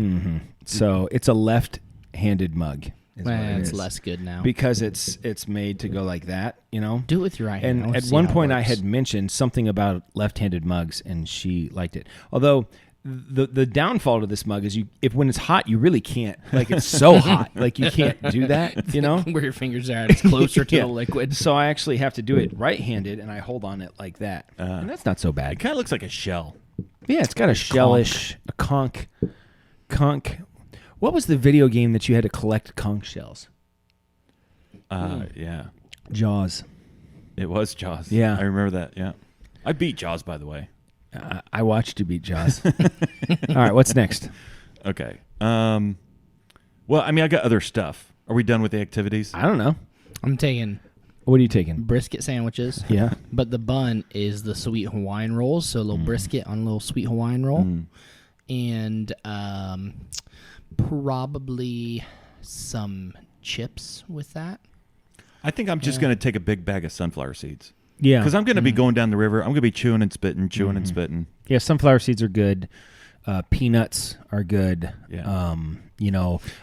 Speaker 5: So it's a left-handed mug. Is what it
Speaker 7: It's
Speaker 5: is.
Speaker 7: less good now.
Speaker 5: Because it's made to go like that, you know.
Speaker 7: Do it with your right hand. I
Speaker 5: And
Speaker 7: wanna
Speaker 5: at
Speaker 7: see
Speaker 5: one
Speaker 7: how it
Speaker 5: point, I
Speaker 7: works.
Speaker 5: had mentioned something about left-handed mugs, and she liked it. Although the downfall to this mug is when it's hot, you really can't. Like it's so hot, like you can't do that. You know.
Speaker 7: where your fingers are at. It's closer to
Speaker 5: Yeah.
Speaker 7: the liquid.
Speaker 5: So I actually have to do it right-handed, and I hold on it like that, and that's not so
Speaker 6: It
Speaker 5: bad.
Speaker 6: kind of looks like a shell.
Speaker 5: Yeah, it's got a shellish, a conch. What was the video game that you had to collect conch shells?
Speaker 6: Yeah.
Speaker 5: Jaws.
Speaker 6: It was Jaws.
Speaker 5: Yeah.
Speaker 6: I remember that. Yeah. I beat Jaws, by the way.
Speaker 5: I watched you beat Jaws. All right, what's next?
Speaker 6: Okay. Well, I mean, I got other stuff. Are we done with the activities?
Speaker 5: I don't know.
Speaker 7: I'm taking
Speaker 5: What are you taking?
Speaker 7: brisket sandwiches.
Speaker 5: Yeah.
Speaker 7: But the bun is the sweet Hawaiian rolls. So a little brisket on a little sweet Hawaiian roll. And probably some chips with that.
Speaker 6: I think I'm just going to take a big bag of sunflower seeds.
Speaker 5: Yeah.
Speaker 6: Because I'm going to be going down the river. I'm going to be chewing and spitting, and spitting.
Speaker 5: Yeah, sunflower seeds are good. Peanuts are good.
Speaker 6: Yeah.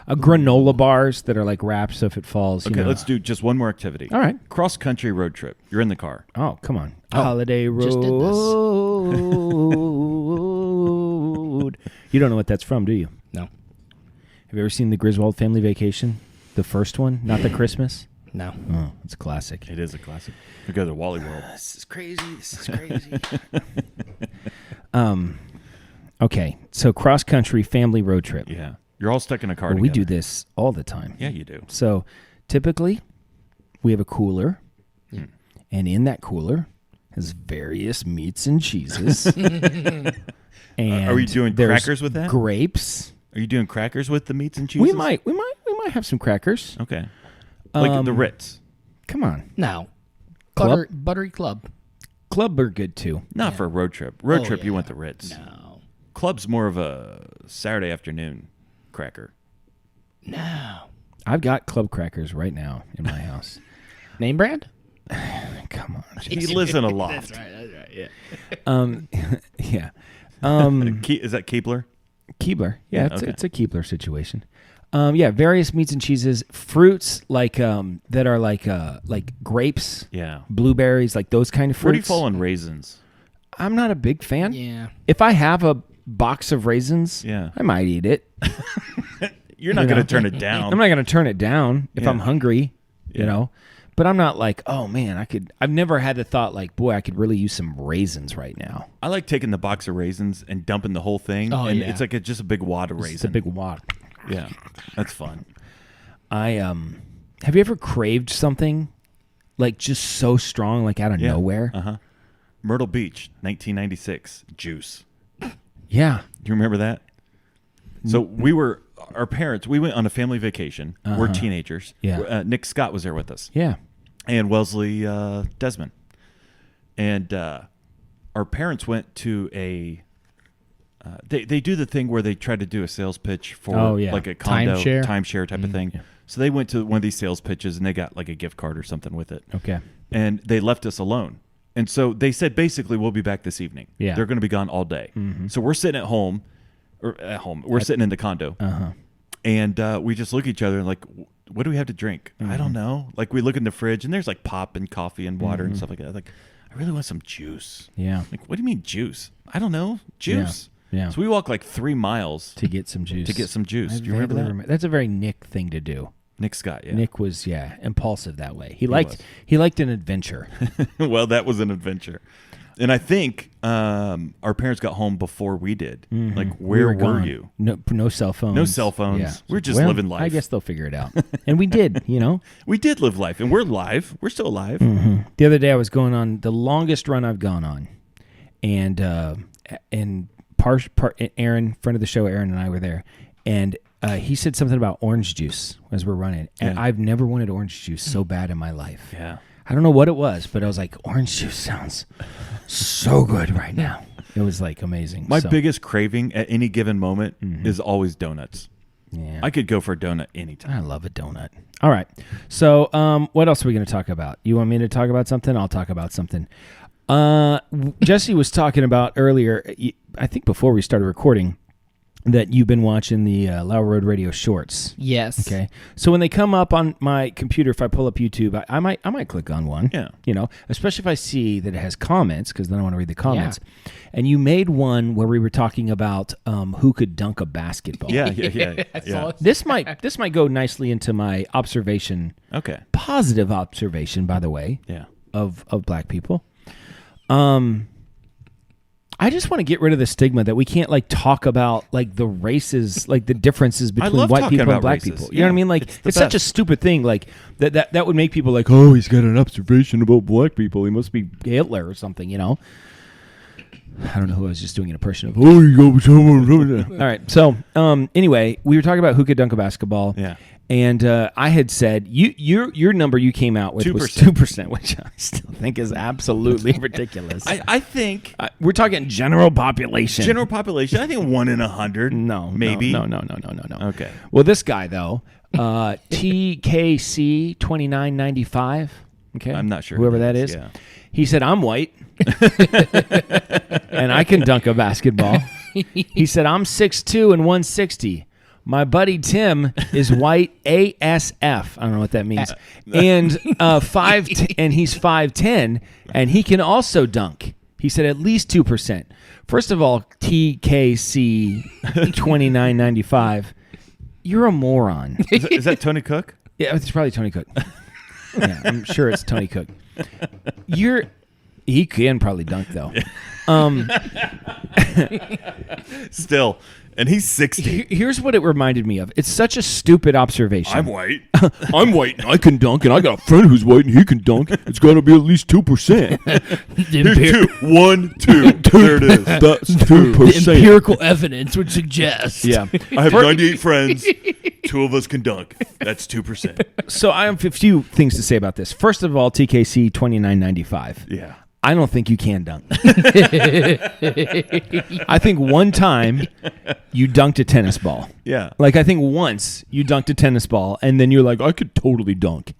Speaker 5: Granola bars that are like wraps, so if it falls.
Speaker 6: Okay, let's do just one more activity.
Speaker 5: All right.
Speaker 6: Cross-country road trip. You're in the car.
Speaker 5: Oh, come on. Holiday
Speaker 7: just did
Speaker 5: Road. You don't know what that's from, do you?
Speaker 7: No.
Speaker 5: Have you ever seen the Griswold Family Vacation? The first one, not the Christmas?
Speaker 7: No.
Speaker 5: Oh, it's a classic.
Speaker 6: It is a classic. We go to Wally World.
Speaker 5: This is crazy. Okay, so cross-country family road trip.
Speaker 6: Yeah. You're all stuck in a car
Speaker 5: Well, we
Speaker 6: together.
Speaker 5: do this all the time.
Speaker 6: Yeah, you do.
Speaker 5: So typically, we have a cooler, and in that cooler has various meats and cheeses. And
Speaker 6: Are we doing
Speaker 5: there's
Speaker 6: crackers with that?
Speaker 5: Grapes.
Speaker 6: Are you doing crackers with the meats and cheeses?
Speaker 5: We might have some crackers.
Speaker 6: Okay. Like the Ritz.
Speaker 5: Come on,
Speaker 7: No.
Speaker 5: Club?
Speaker 7: Buttery Club.
Speaker 5: Club are good too.
Speaker 6: Not for a road trip. Road
Speaker 7: Oh,
Speaker 6: trip, you
Speaker 7: yeah.
Speaker 6: want the Ritz.
Speaker 7: No.
Speaker 6: Club's more of a Saturday afternoon cracker.
Speaker 7: No.
Speaker 5: I've got club crackers right now in my house.
Speaker 7: Name brand?
Speaker 5: Come on,
Speaker 6: He lives in a loft.
Speaker 7: That's right. Yeah.
Speaker 5: yeah.
Speaker 6: Is that Keebler?
Speaker 5: Keebler. Yeah,
Speaker 6: okay.
Speaker 5: it's a Keebler situation. Various meats and cheeses, fruits that are like grapes, blueberries, like those kind of fruits.
Speaker 6: Where do you fall on raisins?
Speaker 5: I'm not a big fan.
Speaker 7: Yeah.
Speaker 5: If I have a box of raisins, I might eat it.
Speaker 6: You're not going to turn it down.
Speaker 5: I'm not going to turn it down if
Speaker 6: Yeah.
Speaker 5: I'm hungry, you know. But I'm not like, oh man, I've never had the thought like, boy, I could really use some raisins right now.
Speaker 6: I like taking the box of raisins and dumping the whole thing.
Speaker 7: Oh,
Speaker 6: and
Speaker 7: yeah.
Speaker 6: It's like just a big wad of raisin.
Speaker 5: It's a big wad.
Speaker 6: Yeah, that's fun.
Speaker 5: Have you ever craved something like just so strong, like out of nowhere?
Speaker 6: Uh-huh. Myrtle Beach, 1996, juice.
Speaker 5: Yeah.
Speaker 6: Do you remember that? So we went on a family vacation. We're teenagers.
Speaker 5: Yeah.
Speaker 6: Nick Scott was there with us.
Speaker 5: Yeah.
Speaker 6: And Wellesley Desmond. And our parents went to they do the thing where they try to do a sales pitch for like a condo timeshare type of thing. Yeah. So they went to one of these sales pitches and they got like a gift card or something with it.
Speaker 5: Okay.
Speaker 6: And they left us alone. And so they said, basically, we'll be back this evening.
Speaker 5: Yeah.
Speaker 6: They're going to be gone all day. Mm-hmm. So we're sitting we're sitting in the condo.
Speaker 5: Uh-huh.
Speaker 6: And we just look at each other and like, what do we have to drink? I don't know. Like we look in the fridge and there's like pop and coffee and water and stuff like that. Like, I really want some juice.
Speaker 5: Yeah.
Speaker 6: Like, what do you mean juice? I don't know. Juice.
Speaker 5: Yeah.
Speaker 6: So we walk like 3 miles
Speaker 5: to get some juice.
Speaker 6: Do you remember that?
Speaker 5: That's a very Nick thing to do.
Speaker 6: Nick Scott, yeah.
Speaker 5: Nick was, impulsive that way. He liked an adventure.
Speaker 6: Well, that was an adventure. And I think our parents got home before we did.
Speaker 5: Mm-hmm.
Speaker 6: Like, where were
Speaker 5: gone.
Speaker 6: you?
Speaker 5: No cell phones.
Speaker 6: No cell phones.
Speaker 5: Yeah.
Speaker 6: We're just living life.
Speaker 5: I guess they'll figure it out. And we did, you know.
Speaker 6: We did live life, and we're live. We're still alive.
Speaker 5: Mm-hmm. The other day I was going on the longest run I've gone on. And Aaron, friend of the show, Aaron and I were there. And he said something about orange juice as we're running. And I've never wanted orange juice so bad in my life.
Speaker 6: Yeah.
Speaker 5: I don't know what it was, but I was like, orange juice sounds so good right now. It was like amazing.
Speaker 6: My biggest craving at any given moment is always donuts.
Speaker 5: Yeah.
Speaker 6: I could go for a donut anytime.
Speaker 5: I love a donut. All right. So what else are we going to talk about? You want me to talk about something? I'll talk about something. Jesse was talking about earlier, I think before we started recording, that you've been watching the Lauer Road Radio shorts.
Speaker 7: Yes.
Speaker 5: Okay. So when they come up on my computer, if I pull up YouTube, I might click on one.
Speaker 6: Yeah.
Speaker 5: You know, especially if I see that it has comments, because then I want to read the comments. Yeah. And you made one where we were talking about who could dunk a basketball.
Speaker 6: Yeah.
Speaker 5: This might go nicely into my observation.
Speaker 6: Okay.
Speaker 5: Positive observation, by the way.
Speaker 6: Yeah.
Speaker 5: Of black people. I just want to get rid of the stigma that we can't like talk about like the races, like the differences between white people and black people. You know what I mean? Like it's such a stupid thing. Like that would make people like, oh, he's got an observation about black people. He must be Hitler or something. You know? I don't know who I was just doing an impression of. Oh, you go. All right. So anyway, we were talking about who could dunk a basketball.
Speaker 6: Yeah.
Speaker 5: And I had said your number you came out with
Speaker 6: 2%.
Speaker 5: was 2%, which I still think is absolutely ridiculous.
Speaker 6: I think
Speaker 5: we're talking general population.
Speaker 6: General population. I think 1 in 100.
Speaker 5: No,
Speaker 6: maybe.
Speaker 5: No.
Speaker 6: Okay.
Speaker 5: Well, this guy though, TKC 2995. Okay,
Speaker 6: I'm not sure
Speaker 5: whoever that is.
Speaker 6: Yeah.
Speaker 5: He said I'm white, and I can dunk a basketball. He said I'm 6'2" and 160. My buddy Tim is white ASF. I don't know what that means. And and he's 5'10", and he can also dunk. He said at least 2%. First of all, TKC 2995, you're a moron.
Speaker 6: Is that Tony Cook?
Speaker 5: Yeah, it's probably Tony Cook. Yeah, I'm sure it's Tony Cook. He can probably dunk though.
Speaker 6: Still. And he's 60.
Speaker 5: Here's what it reminded me of. It's such a stupid observation.
Speaker 6: I'm white.
Speaker 5: I'm white and I can dunk, and I got a friend who's white and he can dunk. It's got to be at least 2%.
Speaker 6: Here's 2. 1, 2. There it is.
Speaker 5: That's 2%.
Speaker 7: The empirical evidence would suggest.
Speaker 5: Yeah.
Speaker 6: I have 98 friends. 2 of us can dunk. That's 2%.
Speaker 5: So I have a few things to say about this. First of all, TKC 2995.
Speaker 6: Yeah.
Speaker 5: I don't think you can dunk. I think one time you dunked a tennis ball.
Speaker 6: Yeah.
Speaker 5: Like, I think once you dunked a tennis ball, and then you're like, I could totally dunk.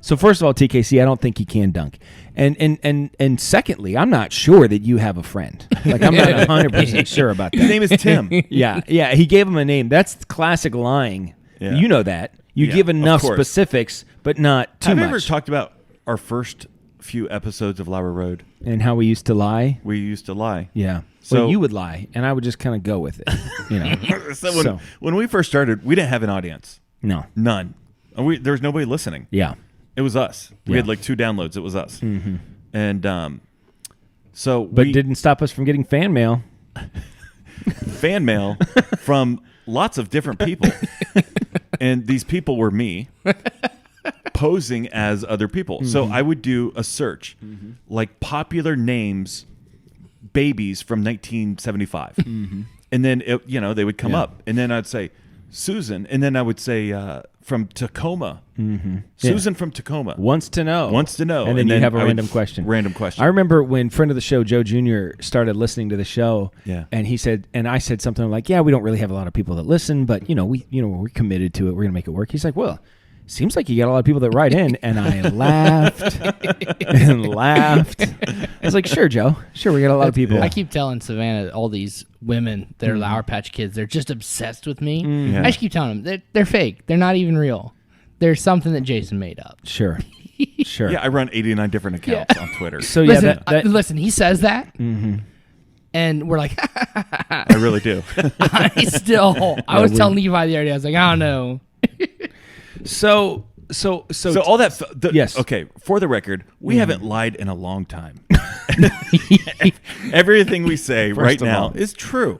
Speaker 5: So first of all, TKC, I don't think you can dunk. And secondly, I'm not sure that you have a friend. Like, I'm not 100% sure about that.
Speaker 6: His name is Tim.
Speaker 5: Yeah. He gave him a name. That's classic lying.
Speaker 6: Yeah.
Speaker 5: You know that. You
Speaker 6: Yeah,
Speaker 5: give enough
Speaker 6: of course.
Speaker 5: specifics, but not too
Speaker 6: Have
Speaker 5: much.
Speaker 6: you ever talked about our first few episodes of Lauer Road?
Speaker 5: And how we used to lie?
Speaker 6: We used to lie.
Speaker 5: Yeah.
Speaker 6: So-
Speaker 5: Well, you would lie, and I would just kind of go with it.
Speaker 6: So when we first started, we didn't have an audience.
Speaker 5: No.
Speaker 6: None. And there was nobody listening.
Speaker 5: Yeah.
Speaker 6: It was us. We
Speaker 5: Yeah.
Speaker 6: had like 2 downloads. It was us. Mm-hmm. And so
Speaker 5: But
Speaker 6: we
Speaker 5: didn't stop us from getting fan mail.
Speaker 6: fan mail from lots of different people. And these people were me posing as other people. So I would do a search, like popular names, babies from 1975. And then, they would come up. And then I'd say, Susan. And then I would say, from Tacoma. Susan from Tacoma.
Speaker 5: Wants to know. And then you have a
Speaker 6: I would
Speaker 5: random question.
Speaker 6: Random question.
Speaker 5: I remember when friend of the show, Joe Jr., started listening to the show.
Speaker 6: Yeah.
Speaker 5: And he said, and I said something like, yeah, we don't really have a lot of people that listen, but, we're committed to it. We're going to make it work. He's like, well, seems like you got a lot of people that write in. And I laughed and laughed. I was like, sure, Joe. Sure, we got a lot of people.
Speaker 7: I keep telling Savannah all these women that are Lauer Patch Kids, they're just obsessed with me.
Speaker 6: Yeah.
Speaker 7: I just keep telling them they're fake. They're not even real. They're something that Jason made up.
Speaker 5: Sure. Sure.
Speaker 6: Yeah, I run 89 different accounts on Twitter.
Speaker 5: So,
Speaker 7: Listen,
Speaker 5: yeah,
Speaker 7: listen, he says that, and we're like,
Speaker 6: I really do.
Speaker 7: I was telling Levi the other day, I was like, I don't know.
Speaker 5: So
Speaker 6: all that.
Speaker 5: Yes.
Speaker 6: Okay. For the record, we haven't lied in a long time. Everything we say right
Speaker 5: of
Speaker 6: now
Speaker 5: all.
Speaker 6: is true.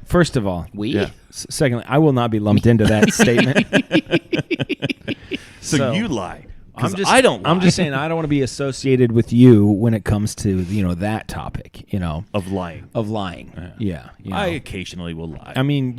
Speaker 5: First of all,
Speaker 6: Yeah.
Speaker 5: secondly, I will not be lumped into that statement.
Speaker 6: So,
Speaker 5: So,
Speaker 6: you lie. 'Cause
Speaker 5: I'm just,
Speaker 6: I don't lie.
Speaker 5: I'm just saying I don't want to be associated with you when it comes to that topic.
Speaker 6: of lying.
Speaker 5: Of lying. Yeah.
Speaker 6: I occasionally will lie.
Speaker 5: I mean,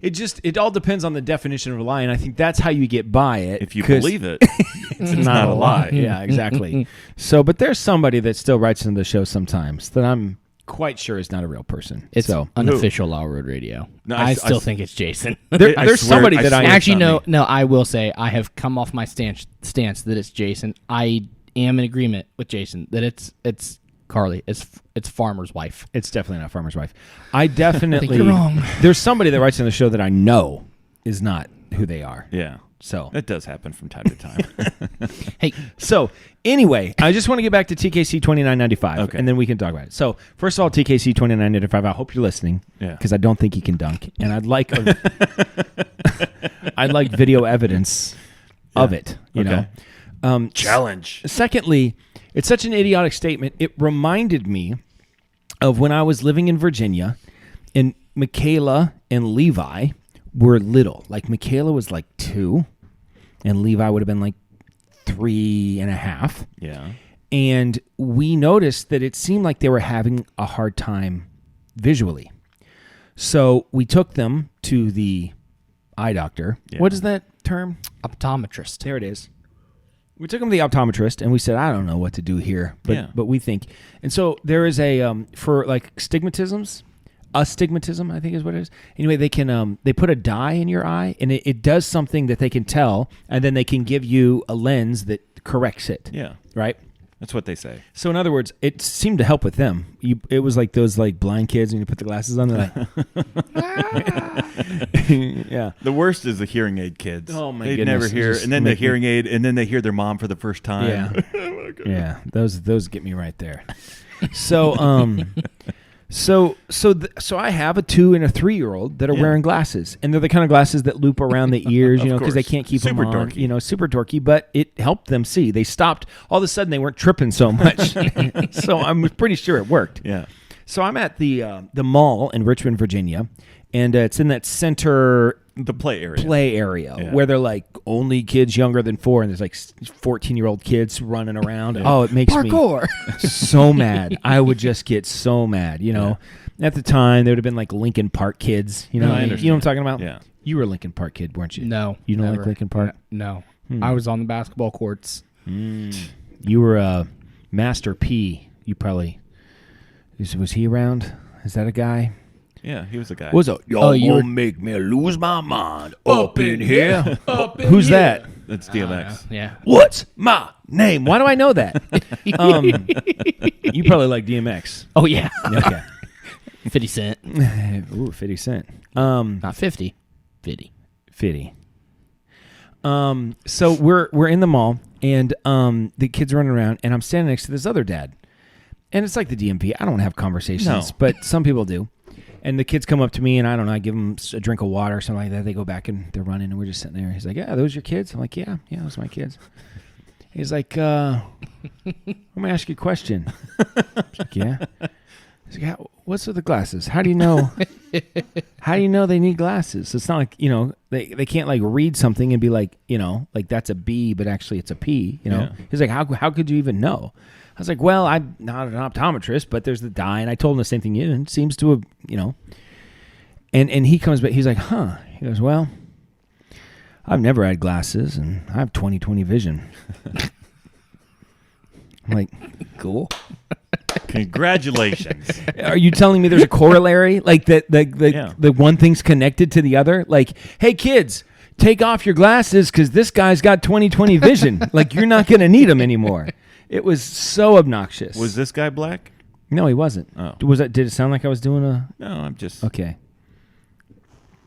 Speaker 5: it all depends on the definition of a lie, and I think that's how you get by it.
Speaker 6: if you
Speaker 5: 'cause
Speaker 6: believe it,
Speaker 5: it's not
Speaker 6: a lie.
Speaker 5: Yeah, exactly. But there's somebody that still writes into the show sometimes that I'm quite sure is not a real person.
Speaker 7: It's
Speaker 5: so
Speaker 7: unofficial Lauer Road Radio.
Speaker 6: No,
Speaker 7: I
Speaker 6: I
Speaker 7: still think it's Jason.
Speaker 5: there's
Speaker 6: I swear-
Speaker 5: somebody
Speaker 6: I
Speaker 5: that
Speaker 6: swear
Speaker 5: I
Speaker 6: it's
Speaker 7: Actually,
Speaker 6: not me.
Speaker 7: no, I will say I have come off my stance that it's Jason. I am in agreement with Jason that it's Carly. It's Farmer's wife.
Speaker 5: It's definitely not Farmer's wife. I definitely.
Speaker 7: you're wrong.
Speaker 5: There's somebody that writes in the show that I know is not who they are.
Speaker 6: Yeah.
Speaker 5: So
Speaker 6: That does happen from time to time.
Speaker 7: Hey,
Speaker 5: So anyway, I just want to get back to TKC 2995,
Speaker 6: Okay.
Speaker 5: and then we can talk about it. So first of all, TKC 2995, I hope you're listening,
Speaker 6: Yeah.
Speaker 5: because I don't think he can dunk, and I'd like I'd like video evidence of it. You
Speaker 6: Okay.
Speaker 5: know.
Speaker 6: Challenge.
Speaker 5: Secondly, it's such an idiotic statement. It reminded me of when I was living in Virginia, and Michaela and Levi were little. Like, Michaela was like 2, and Levi would have been like 3.5.
Speaker 6: Yeah.
Speaker 5: And we noticed that it seemed like they were having a hard time visually. So we took them to the eye doctor.
Speaker 6: Yeah.
Speaker 5: What is that term?
Speaker 7: optometrist.
Speaker 5: There it is. We took him to the optometrist, and we said, I don't know what to do here, but we think. And so there is a, for like astigmatism, I think is what it is. Anyway, they can, they put a dye in your eye, and it does something that they can tell, and then they can give you a lens that corrects it.
Speaker 6: Yeah.
Speaker 5: Right?
Speaker 6: That's what they say.
Speaker 5: So in other words, it seemed to help with them. It was like those like blind kids, and you put the glasses on, they're like, yeah.
Speaker 6: The worst is the hearing aid kids.
Speaker 5: Oh, my
Speaker 6: They
Speaker 5: goodness.
Speaker 6: never
Speaker 5: It
Speaker 6: hear,
Speaker 5: just
Speaker 6: and then the
Speaker 5: make me-
Speaker 6: hearing aid, and then they hear their mom for the first time.
Speaker 5: Yeah. Yeah, those get me right there. So so I have a 2 and a 3-year-old that are
Speaker 6: Yeah.
Speaker 5: wearing glasses, and they're the kind of glasses that loop around the ears, you know, because they
Speaker 6: course.
Speaker 5: can't keep
Speaker 6: Super
Speaker 5: them on.
Speaker 6: dorky.
Speaker 5: You know, super dorky, but it helped them see. They stopped. All of a sudden, they weren't tripping so much. So I'm pretty sure it worked.
Speaker 6: Yeah.
Speaker 5: So I'm at the mall in Richmond, Virginia, and it's in that center
Speaker 6: The play area. Yeah.
Speaker 5: where they're like only kids younger than 4, and there's like 14-year-old kids running around. Oh, it makes
Speaker 7: Parkour.
Speaker 5: me so mad. I would just get so mad. You know, at the time there would have been like Lincoln Park kids. You know,
Speaker 6: No, I
Speaker 5: you know what I'm talking about?
Speaker 6: Yeah.
Speaker 5: You were a Lincoln Park kid, weren't you?
Speaker 7: No,
Speaker 5: you don't
Speaker 7: never.
Speaker 5: like Lincoln Park.
Speaker 7: No, I was on the basketball courts.
Speaker 5: You were a Master P. you probably was he around? Is that a guy?
Speaker 6: Yeah, he was a guy.
Speaker 5: What's up? Y'all
Speaker 7: you
Speaker 5: gonna
Speaker 7: were-
Speaker 5: make me lose my mind up in here.
Speaker 7: Up in
Speaker 5: Who's
Speaker 7: here.
Speaker 5: that?
Speaker 6: That's DMX.
Speaker 7: Yeah.
Speaker 5: What's my name? Why do I know that? You probably like DMX.
Speaker 7: Oh yeah.
Speaker 5: Okay.
Speaker 7: 50 Cent.
Speaker 5: Ooh, 50 Cent.
Speaker 7: Not 50. 50.
Speaker 5: 50. So we're in the mall, and the kids are running around, and I'm standing next to this other dad. And it's like the DMV. I don't have conversations,
Speaker 6: No.
Speaker 5: but some people do. And the kids come up to me, and I don't know, I give them a drink of water or something like that. They go back, and they're running, and we're just sitting there. He's like, yeah, those your kids? I'm like, yeah, those are my kids. He's like, let me ask you a question. I was like, yeah. He's like, what's with the glasses? How do you know? How do you know they need glasses? It's not like, they can't like read something and be like, like that's a B, but actually it's a P.
Speaker 6: Yeah.
Speaker 5: He's like, how could you even know? I was like, well, I'm not an optometrist, but there's the dye, and I told him the same thing. It seems to have, And he comes back. He's like, huh? He goes, well, I've never had glasses, and I have 20/20 vision. I'm like, cool.
Speaker 6: Congratulations.
Speaker 5: Are you telling me there's a corollary? Like that the one thing's connected to the other? Like, hey kids, take off your glasses because this guy's got 20/20 vision. Like, you're not going to need them anymore. It was so obnoxious.
Speaker 6: Was this guy black?
Speaker 5: No, he wasn't.
Speaker 6: Oh.
Speaker 5: Did it sound like I was doing a...
Speaker 6: No, I'm just
Speaker 5: Okay.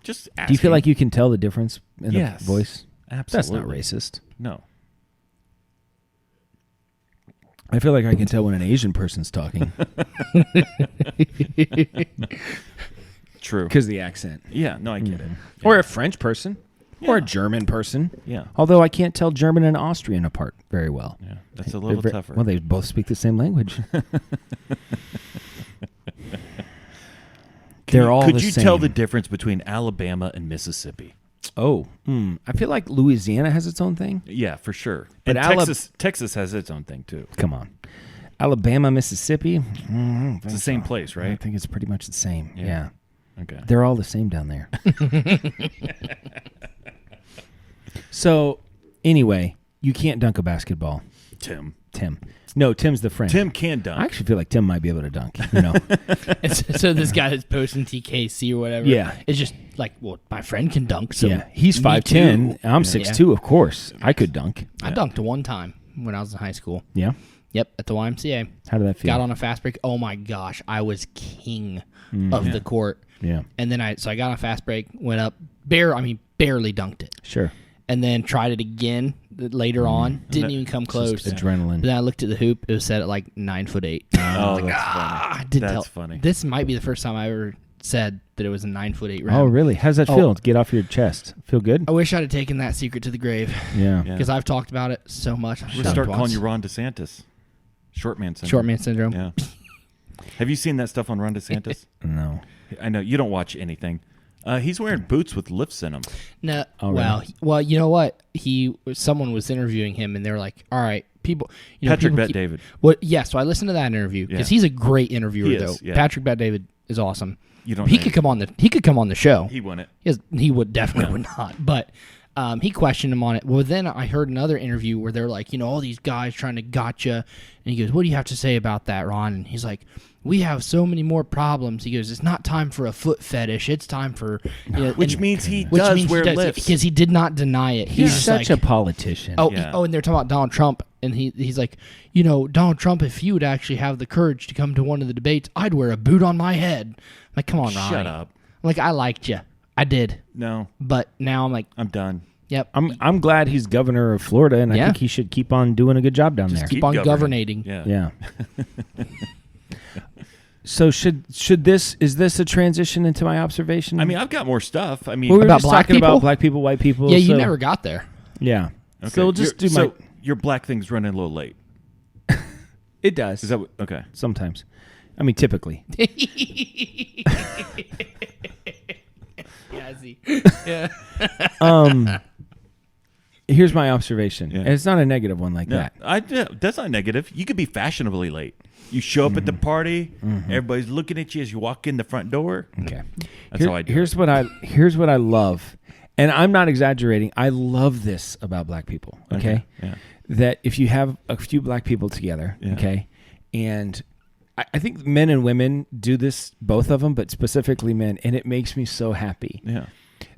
Speaker 6: just asking.
Speaker 5: Do you feel like you can tell the difference in
Speaker 6: Yes.
Speaker 5: the voice? That's
Speaker 6: Absolutely.
Speaker 5: not racist.
Speaker 6: No.
Speaker 5: I feel like I can tell when an Asian person's talking
Speaker 6: True.
Speaker 5: because the accent.
Speaker 6: Yeah, no, I get it.
Speaker 5: Or a French person. Or a
Speaker 6: Yeah.
Speaker 5: German person.
Speaker 6: Yeah.
Speaker 5: Although I can't tell German and Austrian apart very well.
Speaker 6: Yeah, that's a little
Speaker 5: They're
Speaker 6: tougher.
Speaker 5: Well, they both speak the same language. They're all
Speaker 6: Could
Speaker 5: the
Speaker 6: you
Speaker 5: same.
Speaker 6: tell the difference between Alabama and Mississippi?
Speaker 5: Oh, I feel like Louisiana has its own thing.
Speaker 6: Yeah, for sure.
Speaker 5: But
Speaker 6: And Texas has its own thing too.
Speaker 5: Come on. Alabama, Mississippi.
Speaker 6: It's the same place,
Speaker 5: I
Speaker 6: right?
Speaker 5: think it's pretty much the same. Yeah.
Speaker 6: Okay.
Speaker 5: They're all the same down there. So, anyway, you can't dunk a basketball,
Speaker 6: Tim.
Speaker 5: No, Tim's the friend.
Speaker 6: Tim can dunk.
Speaker 5: I actually feel like Tim might be able to dunk.
Speaker 7: So this guy that's posting TKC or whatever.
Speaker 5: Yeah.
Speaker 7: It's just like, well, my friend can dunk. So
Speaker 5: yeah, he's
Speaker 7: me
Speaker 5: 5'10".
Speaker 7: too.
Speaker 5: I'm 6'2", of course. I could dunk.
Speaker 7: I dunked one time when I was in high school.
Speaker 5: Yeah.
Speaker 7: Yep, at the YMCA.
Speaker 5: How did that feel?
Speaker 7: Got on a fast break. Oh my gosh, I was king of the court.
Speaker 5: Yeah.
Speaker 7: And then I got on a fast break, went up, barely dunked it.
Speaker 5: Sure.
Speaker 7: And then tried it again later on. Didn't even come close.
Speaker 5: Adrenaline.
Speaker 7: But then I looked at the hoop. It was set at like 9'8".
Speaker 6: Oh, that's
Speaker 7: I did
Speaker 6: That's
Speaker 7: tell.
Speaker 6: funny.
Speaker 7: This might be the first time I ever said that it was a 9'8" round.
Speaker 5: Oh, really? How does that feel? Get off your chest. Feel good?
Speaker 7: I wish I'd have taken that secret to the grave
Speaker 5: Yeah.
Speaker 6: Yeah.
Speaker 7: because I've talked about it so much.
Speaker 6: We'll start calling you Ron DeSantis. Short man syndrome.
Speaker 7: Short man syndrome.
Speaker 6: Yeah. Have you seen that stuff on Ron DeSantis?
Speaker 5: No.
Speaker 6: I know you don't watch anything. He's wearing boots with lifts in them.
Speaker 7: No,
Speaker 5: Oh,
Speaker 7: well, you know what? Someone was interviewing him, and they were like, "All right, people."
Speaker 6: Patrick
Speaker 7: people
Speaker 6: Bet
Speaker 7: keep-
Speaker 6: David.
Speaker 7: Well, yeah. So I listened to that interview because
Speaker 6: Yeah.
Speaker 7: he's a great interviewer,
Speaker 6: He
Speaker 7: though.
Speaker 6: is, yeah.
Speaker 7: Patrick Bet David is awesome.
Speaker 6: You don't.
Speaker 7: He
Speaker 6: know
Speaker 7: could come on the. He could come on the show.
Speaker 6: He won it.
Speaker 7: He would definitely would not, but. He questioned him on it. Well, then I heard another interview where they're like, all these guys trying to gotcha. And he goes, what do you have to say about that, Ron? And he's like, we have so many more problems. He goes, it's not time for a foot fetish. It's time for...
Speaker 6: Which means he does wear lifts.
Speaker 7: Because he did not deny it.
Speaker 5: He's
Speaker 7: just
Speaker 5: such
Speaker 7: like,
Speaker 5: a politician.
Speaker 7: Oh,
Speaker 6: Yeah.
Speaker 7: and they're talking about Donald Trump. And he's like, Donald Trump, if you would actually have the courage to come to one of the debates, I'd wear a boot on my head. I'm like, come on, Ron.
Speaker 6: Shut up.
Speaker 7: I'm like, I liked you. I did.
Speaker 6: No,
Speaker 7: But now I'm like,
Speaker 6: I'm done.
Speaker 7: yep.
Speaker 5: I'm glad he's governor of Florida, and I
Speaker 7: Yeah.
Speaker 5: think he should keep on doing a good job down there.
Speaker 7: keep on
Speaker 6: governing.
Speaker 7: governating.
Speaker 6: Yeah.
Speaker 5: Yeah. So should this is this a transition into my observation?
Speaker 6: I mean, I've got more stuff. I mean,
Speaker 5: well, we were
Speaker 7: About
Speaker 5: just
Speaker 7: black
Speaker 5: talking
Speaker 7: people?
Speaker 5: about black people, white people.
Speaker 7: Yeah, you
Speaker 5: so-
Speaker 7: never got there.
Speaker 5: Yeah.
Speaker 6: okay.
Speaker 5: So we'll just do
Speaker 6: so your black thing's running a little late.
Speaker 5: It does.
Speaker 6: Is that okay?
Speaker 5: Sometimes. I mean, typically.
Speaker 7: Yeah, I see. Yeah.
Speaker 5: Here's my observation.
Speaker 6: Yeah.
Speaker 5: And it's not a negative one like
Speaker 6: No,
Speaker 5: that.
Speaker 6: that's not negative. You could be fashionably late. You show up at the party, everybody's looking at you as you walk in the front door.
Speaker 5: Okay.
Speaker 6: That's how I do
Speaker 5: Here's what I love. And I'm not exaggerating. I love this about black people. Okay.
Speaker 6: Yeah.
Speaker 5: That if you have a few black people together,
Speaker 6: Yeah.
Speaker 5: okay, and I think men and women do this, both of them, but specifically men, and it makes me so happy.
Speaker 6: Yeah.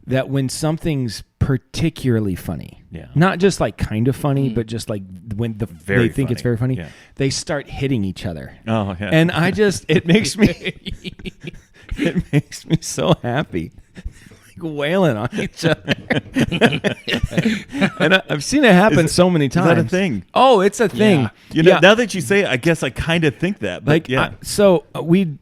Speaker 5: That when something's particularly funny,
Speaker 6: Yeah.
Speaker 5: not just like kind of funny, but just like when
Speaker 6: Very
Speaker 5: they think it's
Speaker 6: funny.
Speaker 5: very funny,
Speaker 6: Yeah.
Speaker 5: they start hitting each other.
Speaker 6: Oh, yeah.
Speaker 5: And it makes me, it makes me so happy. Like wailing on each other. And I've seen it happen so many times.
Speaker 6: Is that a thing?
Speaker 5: Oh, it's a thing.
Speaker 6: Yeah. Now that you say it, I guess I kind of think that. But
Speaker 5: Like,
Speaker 6: yeah.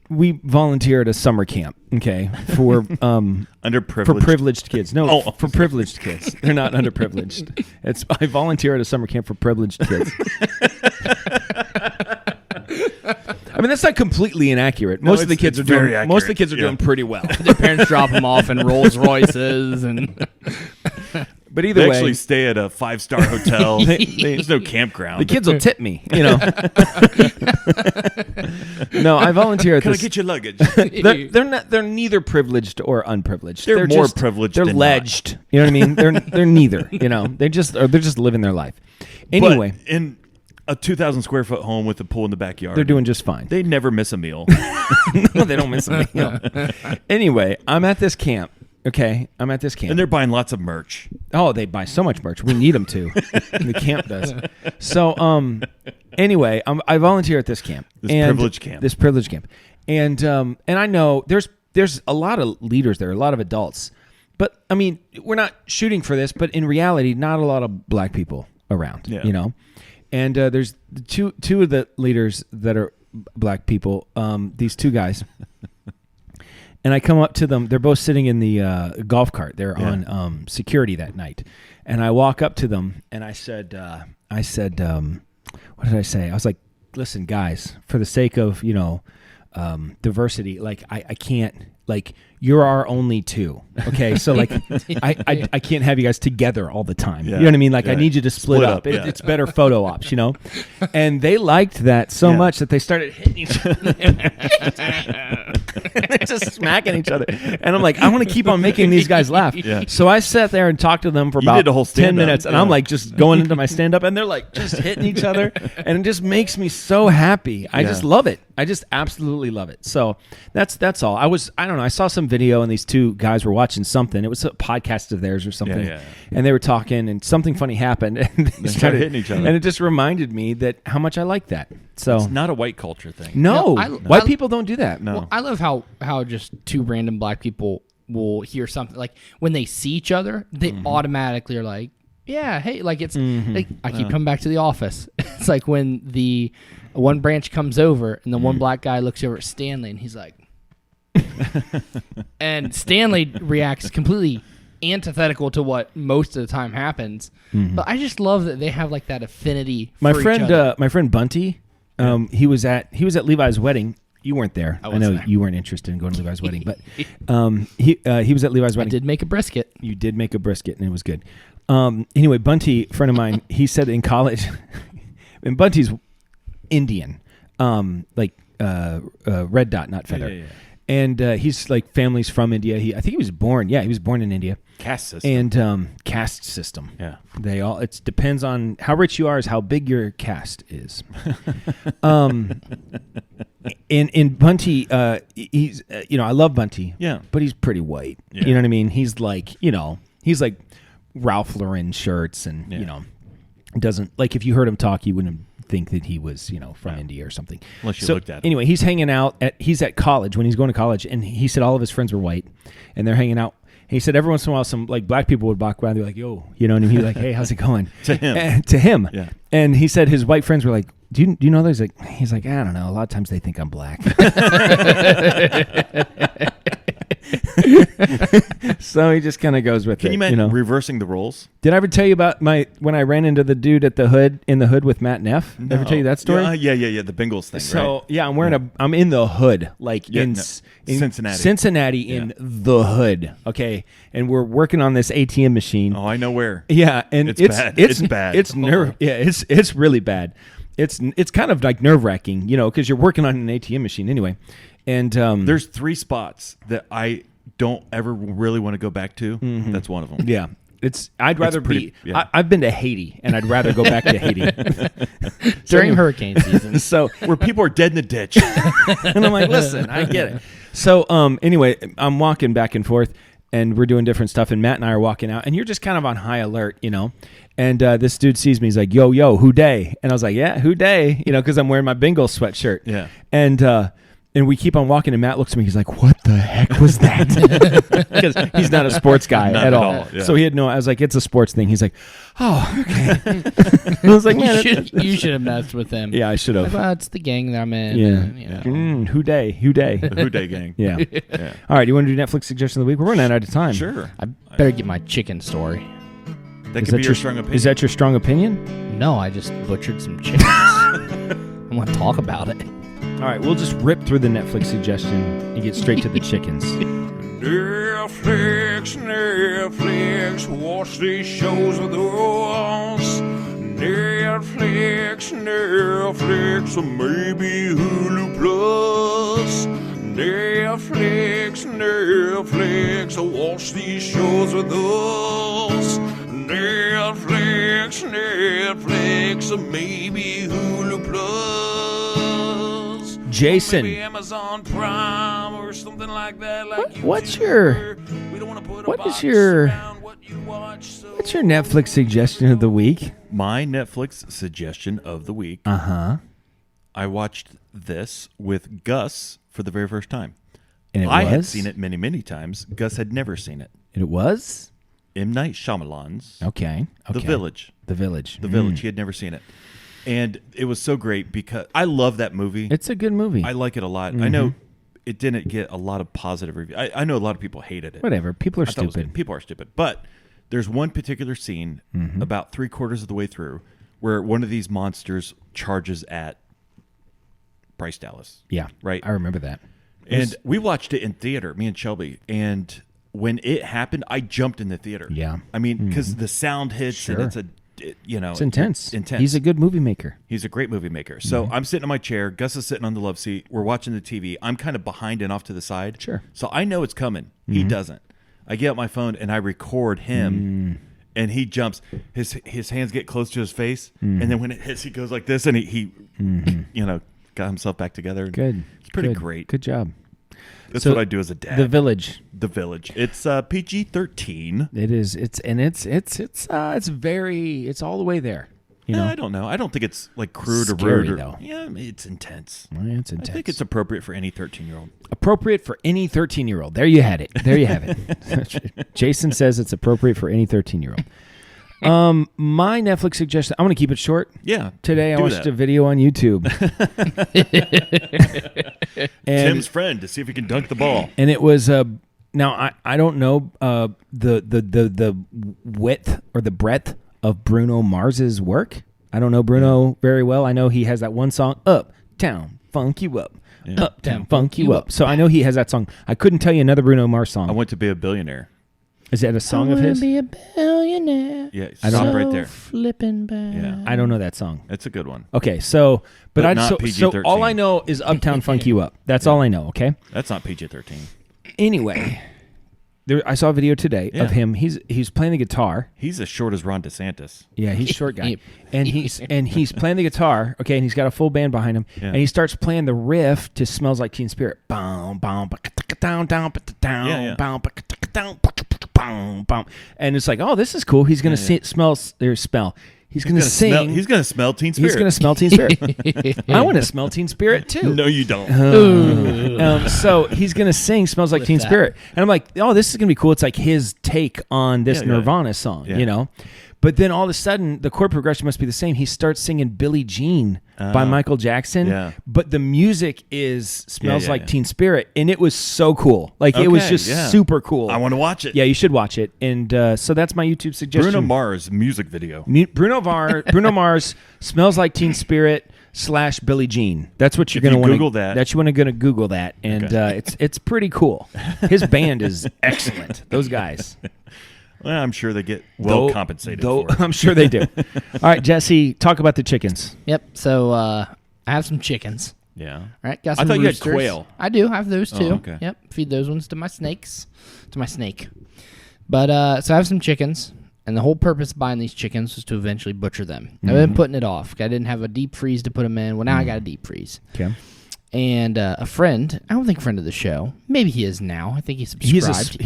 Speaker 5: we volunteer at a summer camp, okay, for
Speaker 6: Underprivileged.
Speaker 5: for privileged kids. No,
Speaker 6: Oh.
Speaker 5: for privileged kids. They're not underprivileged. I volunteer at a summer camp for privileged kids. I mean, that's not completely inaccurate. Most of the kids are doing.
Speaker 6: very
Speaker 5: Most of the
Speaker 6: accurate.
Speaker 5: kids are
Speaker 6: Yeah.
Speaker 5: doing pretty well.
Speaker 7: Their parents drop them off in Rolls Royces, and
Speaker 5: But either
Speaker 6: They
Speaker 5: way,
Speaker 6: actually stay at a 5-star hotel.
Speaker 5: They-
Speaker 6: There's no campground.
Speaker 5: the kids will tip me. You know. No, I volunteer at
Speaker 6: Can I
Speaker 5: this.
Speaker 6: get your luggage?
Speaker 5: They're not. They're neither privileged or unprivileged.
Speaker 6: They're more
Speaker 5: just,
Speaker 6: privileged
Speaker 5: They're
Speaker 6: than not.
Speaker 5: ledged. You know what I mean? They're neither. You know. They're just living their life. Anyway,
Speaker 6: But in a 2,000 square foot home with a pool in the backyard,
Speaker 5: they're doing just fine.
Speaker 6: They never miss a meal.
Speaker 5: No, they don't miss a meal. Anyway, I'm at this camp. Okay, I'm at this camp.
Speaker 6: And they're buying lots of merch.
Speaker 5: Oh, they buy so much merch. We need them to. The camp does. So, anyway, I volunteer at this camp.
Speaker 6: This privileged camp.
Speaker 5: This privileged camp. And I know there's a lot of leaders there, a lot of adults. But I mean, we're not shooting for this, but in reality, not a lot of black people around.
Speaker 6: Yeah.
Speaker 5: You know, and there's two of the leaders that are black people. These two guys. And I come up to them. They're both sitting in the golf cart. They're on security that night. And I walk up to them and I said, what did I say? I was like, listen, guys, for the sake of, diversity, like I can't, like, you're our only two. Okay. So like, I can't have you guys together all the time.
Speaker 6: Yeah.
Speaker 5: You know what I mean? Like I
Speaker 6: Yeah.
Speaker 5: need you to split up.
Speaker 6: Yeah.
Speaker 5: It's better photo ops, And they liked that so much that they started hitting each other. They're just smacking each other. And I'm like, I want to keep on making these guys laugh.
Speaker 6: Yeah.
Speaker 5: So I sat there and talked to them for
Speaker 6: You
Speaker 5: about
Speaker 6: did a whole
Speaker 5: 10
Speaker 6: stand-up.
Speaker 5: minutes. And
Speaker 6: Yeah.
Speaker 5: I'm like just going into my stand-up. And they're like just hitting each other. And it just makes me so happy. I just love it. I just absolutely love it. So that's all. I don't know. I saw some video and these two guys were watching something. It was a podcast of theirs or something.
Speaker 6: Yeah.
Speaker 5: And they were talking and something funny happened. And they
Speaker 6: started hitting each other.
Speaker 5: And it just reminded me that how much I like that. So
Speaker 6: It's not a white culture thing.
Speaker 5: no,
Speaker 7: No,
Speaker 5: white people don't do that.
Speaker 6: No.
Speaker 7: well, I love how just two random black people will hear something like when they see each other, they automatically are like, yeah, hey, like it's like I keep coming back to the office. It's like when the one branch comes over and the one black guy looks over at Stanley and he's like, and Stanley reacts completely antithetical to what most of the time happens. But I just love that they have like that affinity.
Speaker 5: My
Speaker 7: for each
Speaker 5: friend,
Speaker 7: other.
Speaker 5: my friend Bunty, he was at Levi's wedding. You weren't there. I
Speaker 7: wasn't
Speaker 5: know
Speaker 7: there.
Speaker 5: you weren't interested in going to Levi's wedding, but he was at Levi's
Speaker 7: I
Speaker 5: wedding.
Speaker 7: did make a brisket.
Speaker 5: You did make a brisket, and it was good. Anyway, Bunty, friend of mine, he said in college, and Bunty's Indian, like red dot, not feather.
Speaker 6: Yeah.
Speaker 5: And he's like family's from India. He was born in India.
Speaker 6: Caste system.
Speaker 5: And caste system.
Speaker 6: Yeah.
Speaker 5: It depends on how rich you are is how big your caste is. In Bunty, he's I love Bunty.
Speaker 6: Yeah.
Speaker 5: But he's pretty white.
Speaker 6: Yeah.
Speaker 5: You know what I mean? He's like Ralph Lauren shirts and doesn't, like, if you heard him talk, you wouldn't think that he was from India or something.
Speaker 6: Unless you looked at him.
Speaker 5: Anyway, he's hanging out he's at college when he's going to college, and he said all of his friends were white, and they're hanging out. He said every once in a while some like black people would walk by and be like, yo, and he'd be like, hey, how's it going?
Speaker 6: To him.
Speaker 5: To him.
Speaker 6: Yeah.
Speaker 5: And he said his white friends were like, do you know that? He's like, I don't know. A lot of times they think I'm black. So he just kind of goes with
Speaker 6: Can
Speaker 5: it.
Speaker 6: you imagine reversing the roles?
Speaker 5: Did I ever tell you about when I ran into the dude in the hood with Matt Neff? Ever tell you that story?
Speaker 6: Yeah. The Bengals thing,
Speaker 5: So
Speaker 6: right?
Speaker 5: yeah, I'm in the hood, like in
Speaker 6: Cincinnati.
Speaker 5: Cincinnati in the hood. Okay, and we're working on this ATM machine.
Speaker 6: Oh, I know where.
Speaker 5: Yeah, and
Speaker 6: It's bad. It's bad.
Speaker 5: It's it's really bad. It's kind of like nerve wracking, because you're working on an ATM machine anyway. And
Speaker 6: There's 3 spots that I don't ever really want to go back to. That's one of them.
Speaker 5: yeah, I'd rather
Speaker 6: pretty-
Speaker 5: be.
Speaker 6: yeah.
Speaker 5: I've been to Haiti, and I'd rather go back to Haiti.
Speaker 7: During hurricane season.
Speaker 5: So,
Speaker 6: Where people are dead in the ditch.
Speaker 5: and I'm like, listen, I get it. So, anyway, I'm walking back and forth, and we're doing different stuff, and Matt and I are walking out, and you're just kind of on high alert, And this dude sees me. He's like, yo, who day? And I was like, yeah, who day? Because I'm wearing my bingo sweatshirt.
Speaker 6: Yeah.
Speaker 5: And we keep on walking, and Matt looks at me. He's like, what the heck was that? Because he's not a sports guy
Speaker 6: Not
Speaker 5: at
Speaker 6: at
Speaker 5: all.
Speaker 6: all, yeah.
Speaker 5: So he had no. I was like, it's a sports thing. He's like, oh, okay. I was like, man,
Speaker 7: You should have messed with him.
Speaker 5: yeah, I should
Speaker 7: Like,
Speaker 5: have.
Speaker 7: well, it's the gang that I'm in.
Speaker 5: Yeah.
Speaker 7: and, you know.
Speaker 5: Who day?
Speaker 6: The Who Day Gang.
Speaker 5: Yeah.
Speaker 6: Yeah.
Speaker 5: All right. You want to do Netflix suggestion of the week? We're running out of time.
Speaker 6: Sure.
Speaker 7: I better get my chicken story.
Speaker 6: That could be your strong opinion.
Speaker 5: Is that your strong opinion?
Speaker 7: No, I just butchered some chickens. I want to talk about it.
Speaker 5: All right. We'll just rip through the Netflix suggestion and get straight to the chickens.
Speaker 4: Netflix, watch these shows with us. Netflix, or maybe Hulu Plus. Netflix, watch these shows with us. Netflix, or maybe Hulu Plus.
Speaker 5: Jason.
Speaker 4: Maybe Amazon Prime or something like that.
Speaker 5: What's your What's your Netflix suggestion of the week?
Speaker 6: My Netflix suggestion of the week.
Speaker 5: Uh-huh.
Speaker 6: I watched this with Gus for the very first time.
Speaker 5: And
Speaker 6: I had seen it many, many times. Gus had never seen it.
Speaker 5: And it was?
Speaker 6: M. Night Shyamalan's
Speaker 5: Okay.
Speaker 6: The Village.
Speaker 5: The Village.
Speaker 6: The Village. He had never seen it. And it was so great because I love that movie.
Speaker 5: It's a good movie.
Speaker 6: I like it a lot. I know it didn't get a lot of positive reviews. I know a lot of people hated it.
Speaker 5: Whatever. People are
Speaker 6: I thought it was
Speaker 5: stupid.
Speaker 6: good. People are stupid. But there's one particular scene about 3/4 of the way through where one of these monsters charges at Bryce Dallas.
Speaker 5: Yeah.
Speaker 6: Right.
Speaker 5: I remember that.
Speaker 6: And we watched it in theater, me and Shelby. And when it happened, I jumped in the theater.
Speaker 5: Yeah.
Speaker 6: I mean, because the sound hits
Speaker 5: Sure.
Speaker 6: and it's
Speaker 5: intense.
Speaker 6: Intense.
Speaker 5: He's a good movie maker.
Speaker 6: He's a great movie maker. So I'm sitting in my chair. Gus is sitting on the love seat. We're watching the TV. I'm kind of behind and off to the side.
Speaker 5: Sure.
Speaker 6: So I know it's coming. He doesn't. I get out my phone and I record him, and he jumps. His hands get close to his face, and then when it hits, he goes like this, and he got himself back together.
Speaker 5: Good.
Speaker 6: It's pretty
Speaker 5: Good.
Speaker 6: great.
Speaker 5: Good job.
Speaker 6: That's
Speaker 5: So,
Speaker 6: what I do as a dad.
Speaker 5: The Village.
Speaker 6: The Village. It's PG-13.
Speaker 5: It is. It's all the way there. You know.
Speaker 6: I don't know. I don't think it's like crude or
Speaker 5: Scary,
Speaker 6: rude. Or,
Speaker 5: though.
Speaker 6: Yeah, it's intense.
Speaker 5: Yeah, it's intense.
Speaker 6: I think it's appropriate for any 13-year-old.
Speaker 5: appropriate for any 13-year-old. There you had it. There you have it. Jason says it's appropriate for any 13-year-old. My Netflix suggestion, I'm going to keep it short.
Speaker 6: Yeah.
Speaker 5: Today I
Speaker 6: do
Speaker 5: watched
Speaker 6: that.
Speaker 5: a video on YouTube.
Speaker 6: Tim's friend to see if he can dunk the ball.
Speaker 5: And it was now I don't know the width or the breadth of Bruno Mars's work. I don't know Bruno very well. I know he has that one song, Uptown Funk You Up.
Speaker 6: Yeah.
Speaker 5: Uptown Funk You Up. So I know he has that song. I couldn't tell you another Bruno Mars song.
Speaker 6: I want to be a billionaire.
Speaker 5: Is that a song of his?
Speaker 7: Be a billionaire.
Speaker 6: Yeah,
Speaker 5: I don't
Speaker 6: stop
Speaker 5: know.
Speaker 6: right there.
Speaker 7: Flipping back.
Speaker 6: Yeah.
Speaker 5: I don't know that song.
Speaker 6: It's a good one.
Speaker 5: Okay, so
Speaker 6: But
Speaker 5: I
Speaker 6: not
Speaker 5: so
Speaker 6: PG-13.
Speaker 5: all I know is Uptown Funk You Up. That's all I know. Okay.
Speaker 6: That's not PG-13.
Speaker 5: Anyway, I saw a video today
Speaker 6: Yeah.
Speaker 5: of him. He's playing the guitar.
Speaker 6: He's as short as Ron DeSantis.
Speaker 5: Yeah, he's a short guy, and he's playing the guitar. Okay, and he's got a full band behind him,
Speaker 6: Yeah.
Speaker 5: and he starts playing the riff to "Smells Like Teen Spirit." Boom, boom, down, down, down,
Speaker 6: Yeah.
Speaker 5: boom, down, boom, boom, and it's like, oh, this is cool. He's gonna smell. He's gonna sing.
Speaker 6: He's gonna smell Teen Spirit.
Speaker 5: He's gonna smell Teen Spirit. I want to smell Teen Spirit too.
Speaker 6: No, you don't.
Speaker 5: So he's gonna sing "Smells Like Teen
Speaker 7: that.
Speaker 5: Spirit," and I'm like, "Oh, this is gonna be cool." It's like his take on this
Speaker 6: Yeah,
Speaker 5: Nirvana song,
Speaker 6: Yeah.
Speaker 5: you know. But then all of a sudden, the chord progression must be the same. He starts singing "Billie Jean" by Michael Jackson,
Speaker 6: Yeah.
Speaker 5: but the music is "Smells
Speaker 6: yeah,
Speaker 5: Like
Speaker 6: yeah.
Speaker 5: Teen Spirit," and it was so cool. Like it was
Speaker 6: Okay,
Speaker 5: just
Speaker 6: yeah.
Speaker 5: super cool.
Speaker 6: I want to watch it.
Speaker 5: Yeah, you should watch it. And so that's my YouTube suggestion.
Speaker 6: Bruno Mars music video.
Speaker 5: Bruno Mars "Smells Like Teen Spirit" / Billie Jean. That's what you're
Speaker 6: If
Speaker 5: going to
Speaker 6: you
Speaker 5: want
Speaker 6: Google that.
Speaker 5: That's you're going to Google that, and
Speaker 6: Okay.
Speaker 5: it's pretty cool. His band is excellent. Those guys.
Speaker 6: Well, I'm sure they get well compensated
Speaker 5: Though
Speaker 6: for it.
Speaker 5: I'm sure they do. All right, Jesse, talk about the chickens.
Speaker 7: Yep. So I have some chickens.
Speaker 6: Yeah.
Speaker 7: All right. Got
Speaker 6: I
Speaker 7: some
Speaker 6: thought you had
Speaker 7: roosters.
Speaker 6: quail.
Speaker 7: I do have those too.
Speaker 6: okay.
Speaker 7: Yep. Feed those ones to my snakes. To my snake. But so I have some chickens. And the whole purpose of buying these chickens was to eventually butcher them. I've been putting it off. I didn't have a deep freeze to put them in. Well, now I got a deep freeze.
Speaker 5: Okay.
Speaker 7: And a friend, I don't think a friend of the show. Maybe he is now. I think he's subscribed.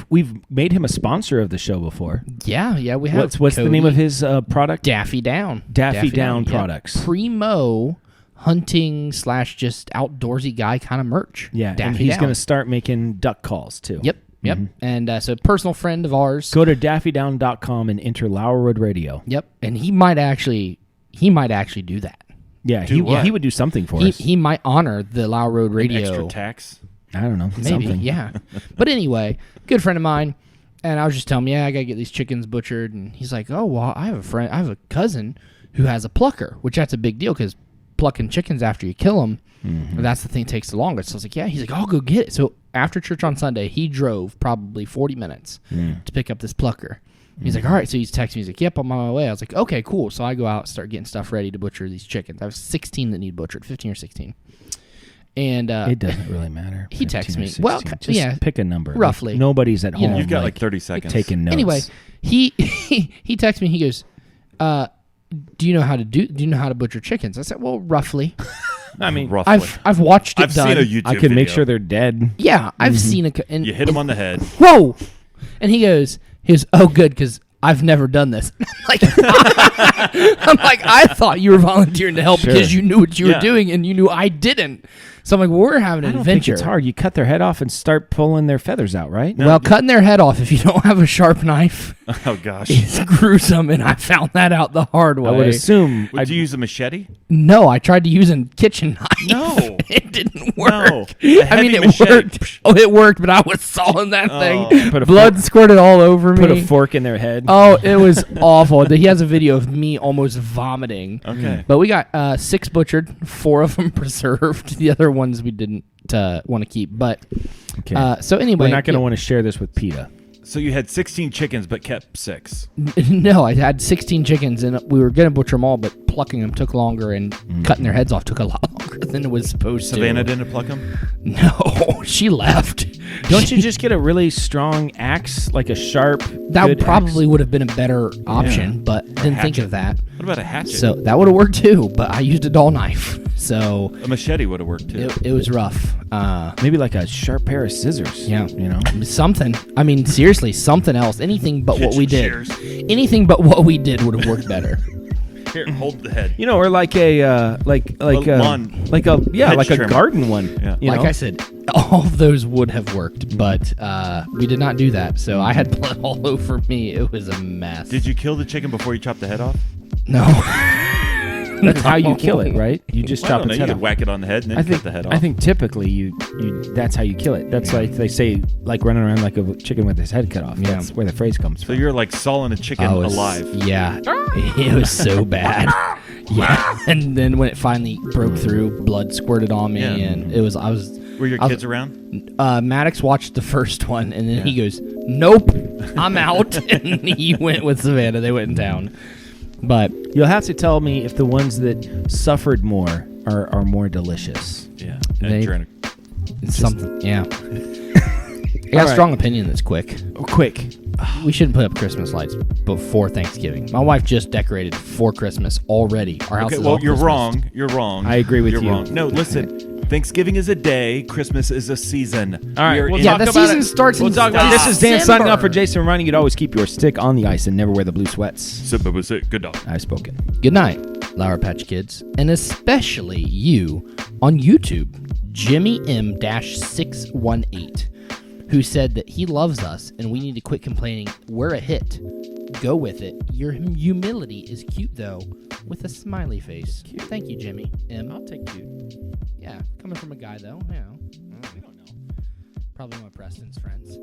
Speaker 5: We've made him a sponsor of the show before.
Speaker 7: Yeah, we have.
Speaker 5: What's the name of his product?
Speaker 7: Daffy Down.
Speaker 5: Daffy Down
Speaker 7: yeah.
Speaker 5: products.
Speaker 7: Primo hunting / just outdoorsy guy kind of merch.
Speaker 5: Yeah,
Speaker 7: Daffy
Speaker 5: and he's
Speaker 7: Down.
Speaker 5: going to start making duck calls too.
Speaker 7: Yep. And so personal friend of ours.
Speaker 5: Go to daffydown.com and enter Lauer Road Radio.
Speaker 7: Yep, and he might actually do that.
Speaker 5: Yeah, he would do something for us.
Speaker 7: He might honor the Lauer Road Radio.
Speaker 6: Extra tax.
Speaker 5: I don't know.
Speaker 7: Maybe,
Speaker 5: something.
Speaker 7: yeah. But anyway, good friend of mine, and I was just telling him, I got to get these chickens butchered, and he's like, oh, well, I have a cousin who has a plucker, which that's a big deal because plucking chickens after you kill them, that's the thing that takes the longest. So I was like, yeah. He's like, I'll go get it. So after church on Sunday, he drove probably 40 minutes to pick up this plucker. He's like, all right. So he's texting me. He's like, yep, I'm on my way. I was like, okay, cool. So I go out and start getting stuff ready to butcher these chickens. I have 16 that need butchered, 15 or 16. And
Speaker 5: it doesn't really matter.
Speaker 7: He texts
Speaker 5: 15 or
Speaker 7: me.
Speaker 5: 16.
Speaker 7: Well,
Speaker 5: just
Speaker 7: yeah,
Speaker 5: pick a number.
Speaker 7: roughly.
Speaker 5: Like, nobody's at home.
Speaker 6: You've got like 30 seconds.
Speaker 5: taking notes.
Speaker 7: Anyway, he texts me. He goes, do you know how to butcher chickens? I said, well, roughly.
Speaker 5: I mean,
Speaker 6: Roughly.
Speaker 7: I've watched it
Speaker 6: I've
Speaker 7: done.
Speaker 6: seen a YouTube
Speaker 5: I can make
Speaker 6: video.
Speaker 5: sure they're dead.
Speaker 7: Yeah, I've seen it. And
Speaker 6: You hit him on the head.
Speaker 7: Whoa! And he goes, oh, good, because I've never done this. I'm like, I thought you were volunteering to help because you knew what you were doing and you knew I didn't. So I'm like, well, we're having an
Speaker 5: I don't
Speaker 7: adventure.
Speaker 5: think it's hard. You cut their head off and start pulling their feathers out, right?
Speaker 7: Well, cutting their head off if you don't have a sharp knife
Speaker 6: Oh, gosh.
Speaker 7: is gruesome, and I found that out the hard way.
Speaker 5: I would assume.
Speaker 6: Would you use a machete?
Speaker 7: No, I tried to use a kitchen knife.
Speaker 6: No.
Speaker 7: It didn't work.
Speaker 6: No. A
Speaker 7: I mean,
Speaker 6: heavy
Speaker 7: it
Speaker 6: machete.
Speaker 7: worked. Oh, it worked, but I was sawing that thing.
Speaker 5: Put a
Speaker 7: Blood squirted all over me.
Speaker 5: Put a fork in their head.
Speaker 7: Oh, it was awful. He has a video of me almost vomiting.
Speaker 6: Okay.
Speaker 7: But we got 6 butchered, 4 of them preserved. The other ones we didn't want to keep. But
Speaker 5: Okay.
Speaker 7: so anyway,
Speaker 5: We're not going to want to share this with PETA.
Speaker 6: So you had 16 chickens but kept 6.
Speaker 7: No, I had 16 chickens, and we were going to butcher them all, but plucking them took longer, and cutting their heads off took a lot longer than it was supposed
Speaker 6: Savannah
Speaker 7: to.
Speaker 6: didn't pluck them?
Speaker 7: No, she left.
Speaker 5: Don't you just get a really strong axe, like a sharp?
Speaker 7: That
Speaker 5: good
Speaker 7: probably
Speaker 5: axe?
Speaker 7: would have been a better option, but didn't think of that.
Speaker 6: What about a hatchet?
Speaker 7: So that would have worked too, but I used a dull knife, so
Speaker 6: a machete would have worked too.
Speaker 7: it was rough.
Speaker 5: Maybe like a sharp pair of scissors.
Speaker 7: Yeah.
Speaker 5: You know.
Speaker 7: Something. I mean, seriously, something else. Anything but what we did.
Speaker 6: Kitchen shears.
Speaker 7: Anything but what we did would have worked better.
Speaker 6: Here, hold the head.
Speaker 5: You know, or like a like a
Speaker 6: lawn
Speaker 5: like a
Speaker 6: hedge
Speaker 5: like a
Speaker 6: trimmer.
Speaker 5: garden one.
Speaker 6: Yeah.
Speaker 5: You
Speaker 7: Like
Speaker 5: know?
Speaker 7: I said, all of those would have worked, but we did not do that. So I had blood all over me. It was a mess.
Speaker 6: Did you kill the chicken before you chopped the head off?
Speaker 7: No.
Speaker 5: That's how you kill it, right? You just
Speaker 6: Well, I
Speaker 5: chop
Speaker 6: don't know.
Speaker 5: its
Speaker 6: You
Speaker 5: head
Speaker 6: could
Speaker 5: off.
Speaker 6: whack it on the head and then
Speaker 5: I
Speaker 6: cut the head off.
Speaker 5: think typically you that's how you kill it. That's like they say, like running around like a chicken with his head cut off.
Speaker 7: Yeah.
Speaker 5: That's where the phrase comes
Speaker 6: so
Speaker 5: from.
Speaker 6: you're like sawing a chicken
Speaker 7: I was-
Speaker 6: alive.
Speaker 7: Yeah. It was so bad. Yeah. And then when it finally broke through, blood squirted on me,
Speaker 6: Yeah.
Speaker 7: and I was.
Speaker 6: Were your
Speaker 7: I was-
Speaker 6: kids around?
Speaker 7: Maddox watched the first one, and then he goes, "Nope, I'm out," and he went with Savannah. They went in town, but
Speaker 5: You'll have to tell me if the ones that suffered more are more delicious.
Speaker 6: Yeah.
Speaker 7: They-
Speaker 6: Adriana.
Speaker 7: it's something. Yeah, I got a
Speaker 5: All right.
Speaker 7: strong opinion that's quick.
Speaker 5: Quick.
Speaker 7: We shouldn't put up Christmas lights before Thanksgiving. My wife just decorated for Christmas already. Our house
Speaker 6: Okay,
Speaker 7: is
Speaker 6: well,
Speaker 7: all
Speaker 6: you're
Speaker 7: Christmas.
Speaker 6: wrong. You're wrong.
Speaker 5: I agree with
Speaker 6: You're
Speaker 5: you.
Speaker 6: wrong. No, listen. Thanksgiving is a day. Christmas is a season.
Speaker 5: All right,
Speaker 6: We are
Speaker 5: we'll
Speaker 6: in-
Speaker 7: Yeah,
Speaker 5: talk
Speaker 7: the
Speaker 5: about
Speaker 7: season
Speaker 5: it.
Speaker 7: starts
Speaker 5: We'll
Speaker 7: in
Speaker 5: talk about it. This is Dan
Speaker 7: December.
Speaker 5: signing off for Jason, reminding you to always keep your stick on the ice and never wear the blue sweats.
Speaker 6: Sit, but sit. Good dog.
Speaker 5: I've spoken.
Speaker 7: Good night, Lauer Patch Kids, and especially you on YouTube, Jimmy M-618, who said that he loves us and we need to quit complaining. We're a hit. Go with it. Your humility is cute, though, with a smiley face. Thank you, Jimmy M.
Speaker 5: I'll take cute.
Speaker 7: Yeah, coming from a guy, though. Yeah. We don't know. Probably one of Preston's friends.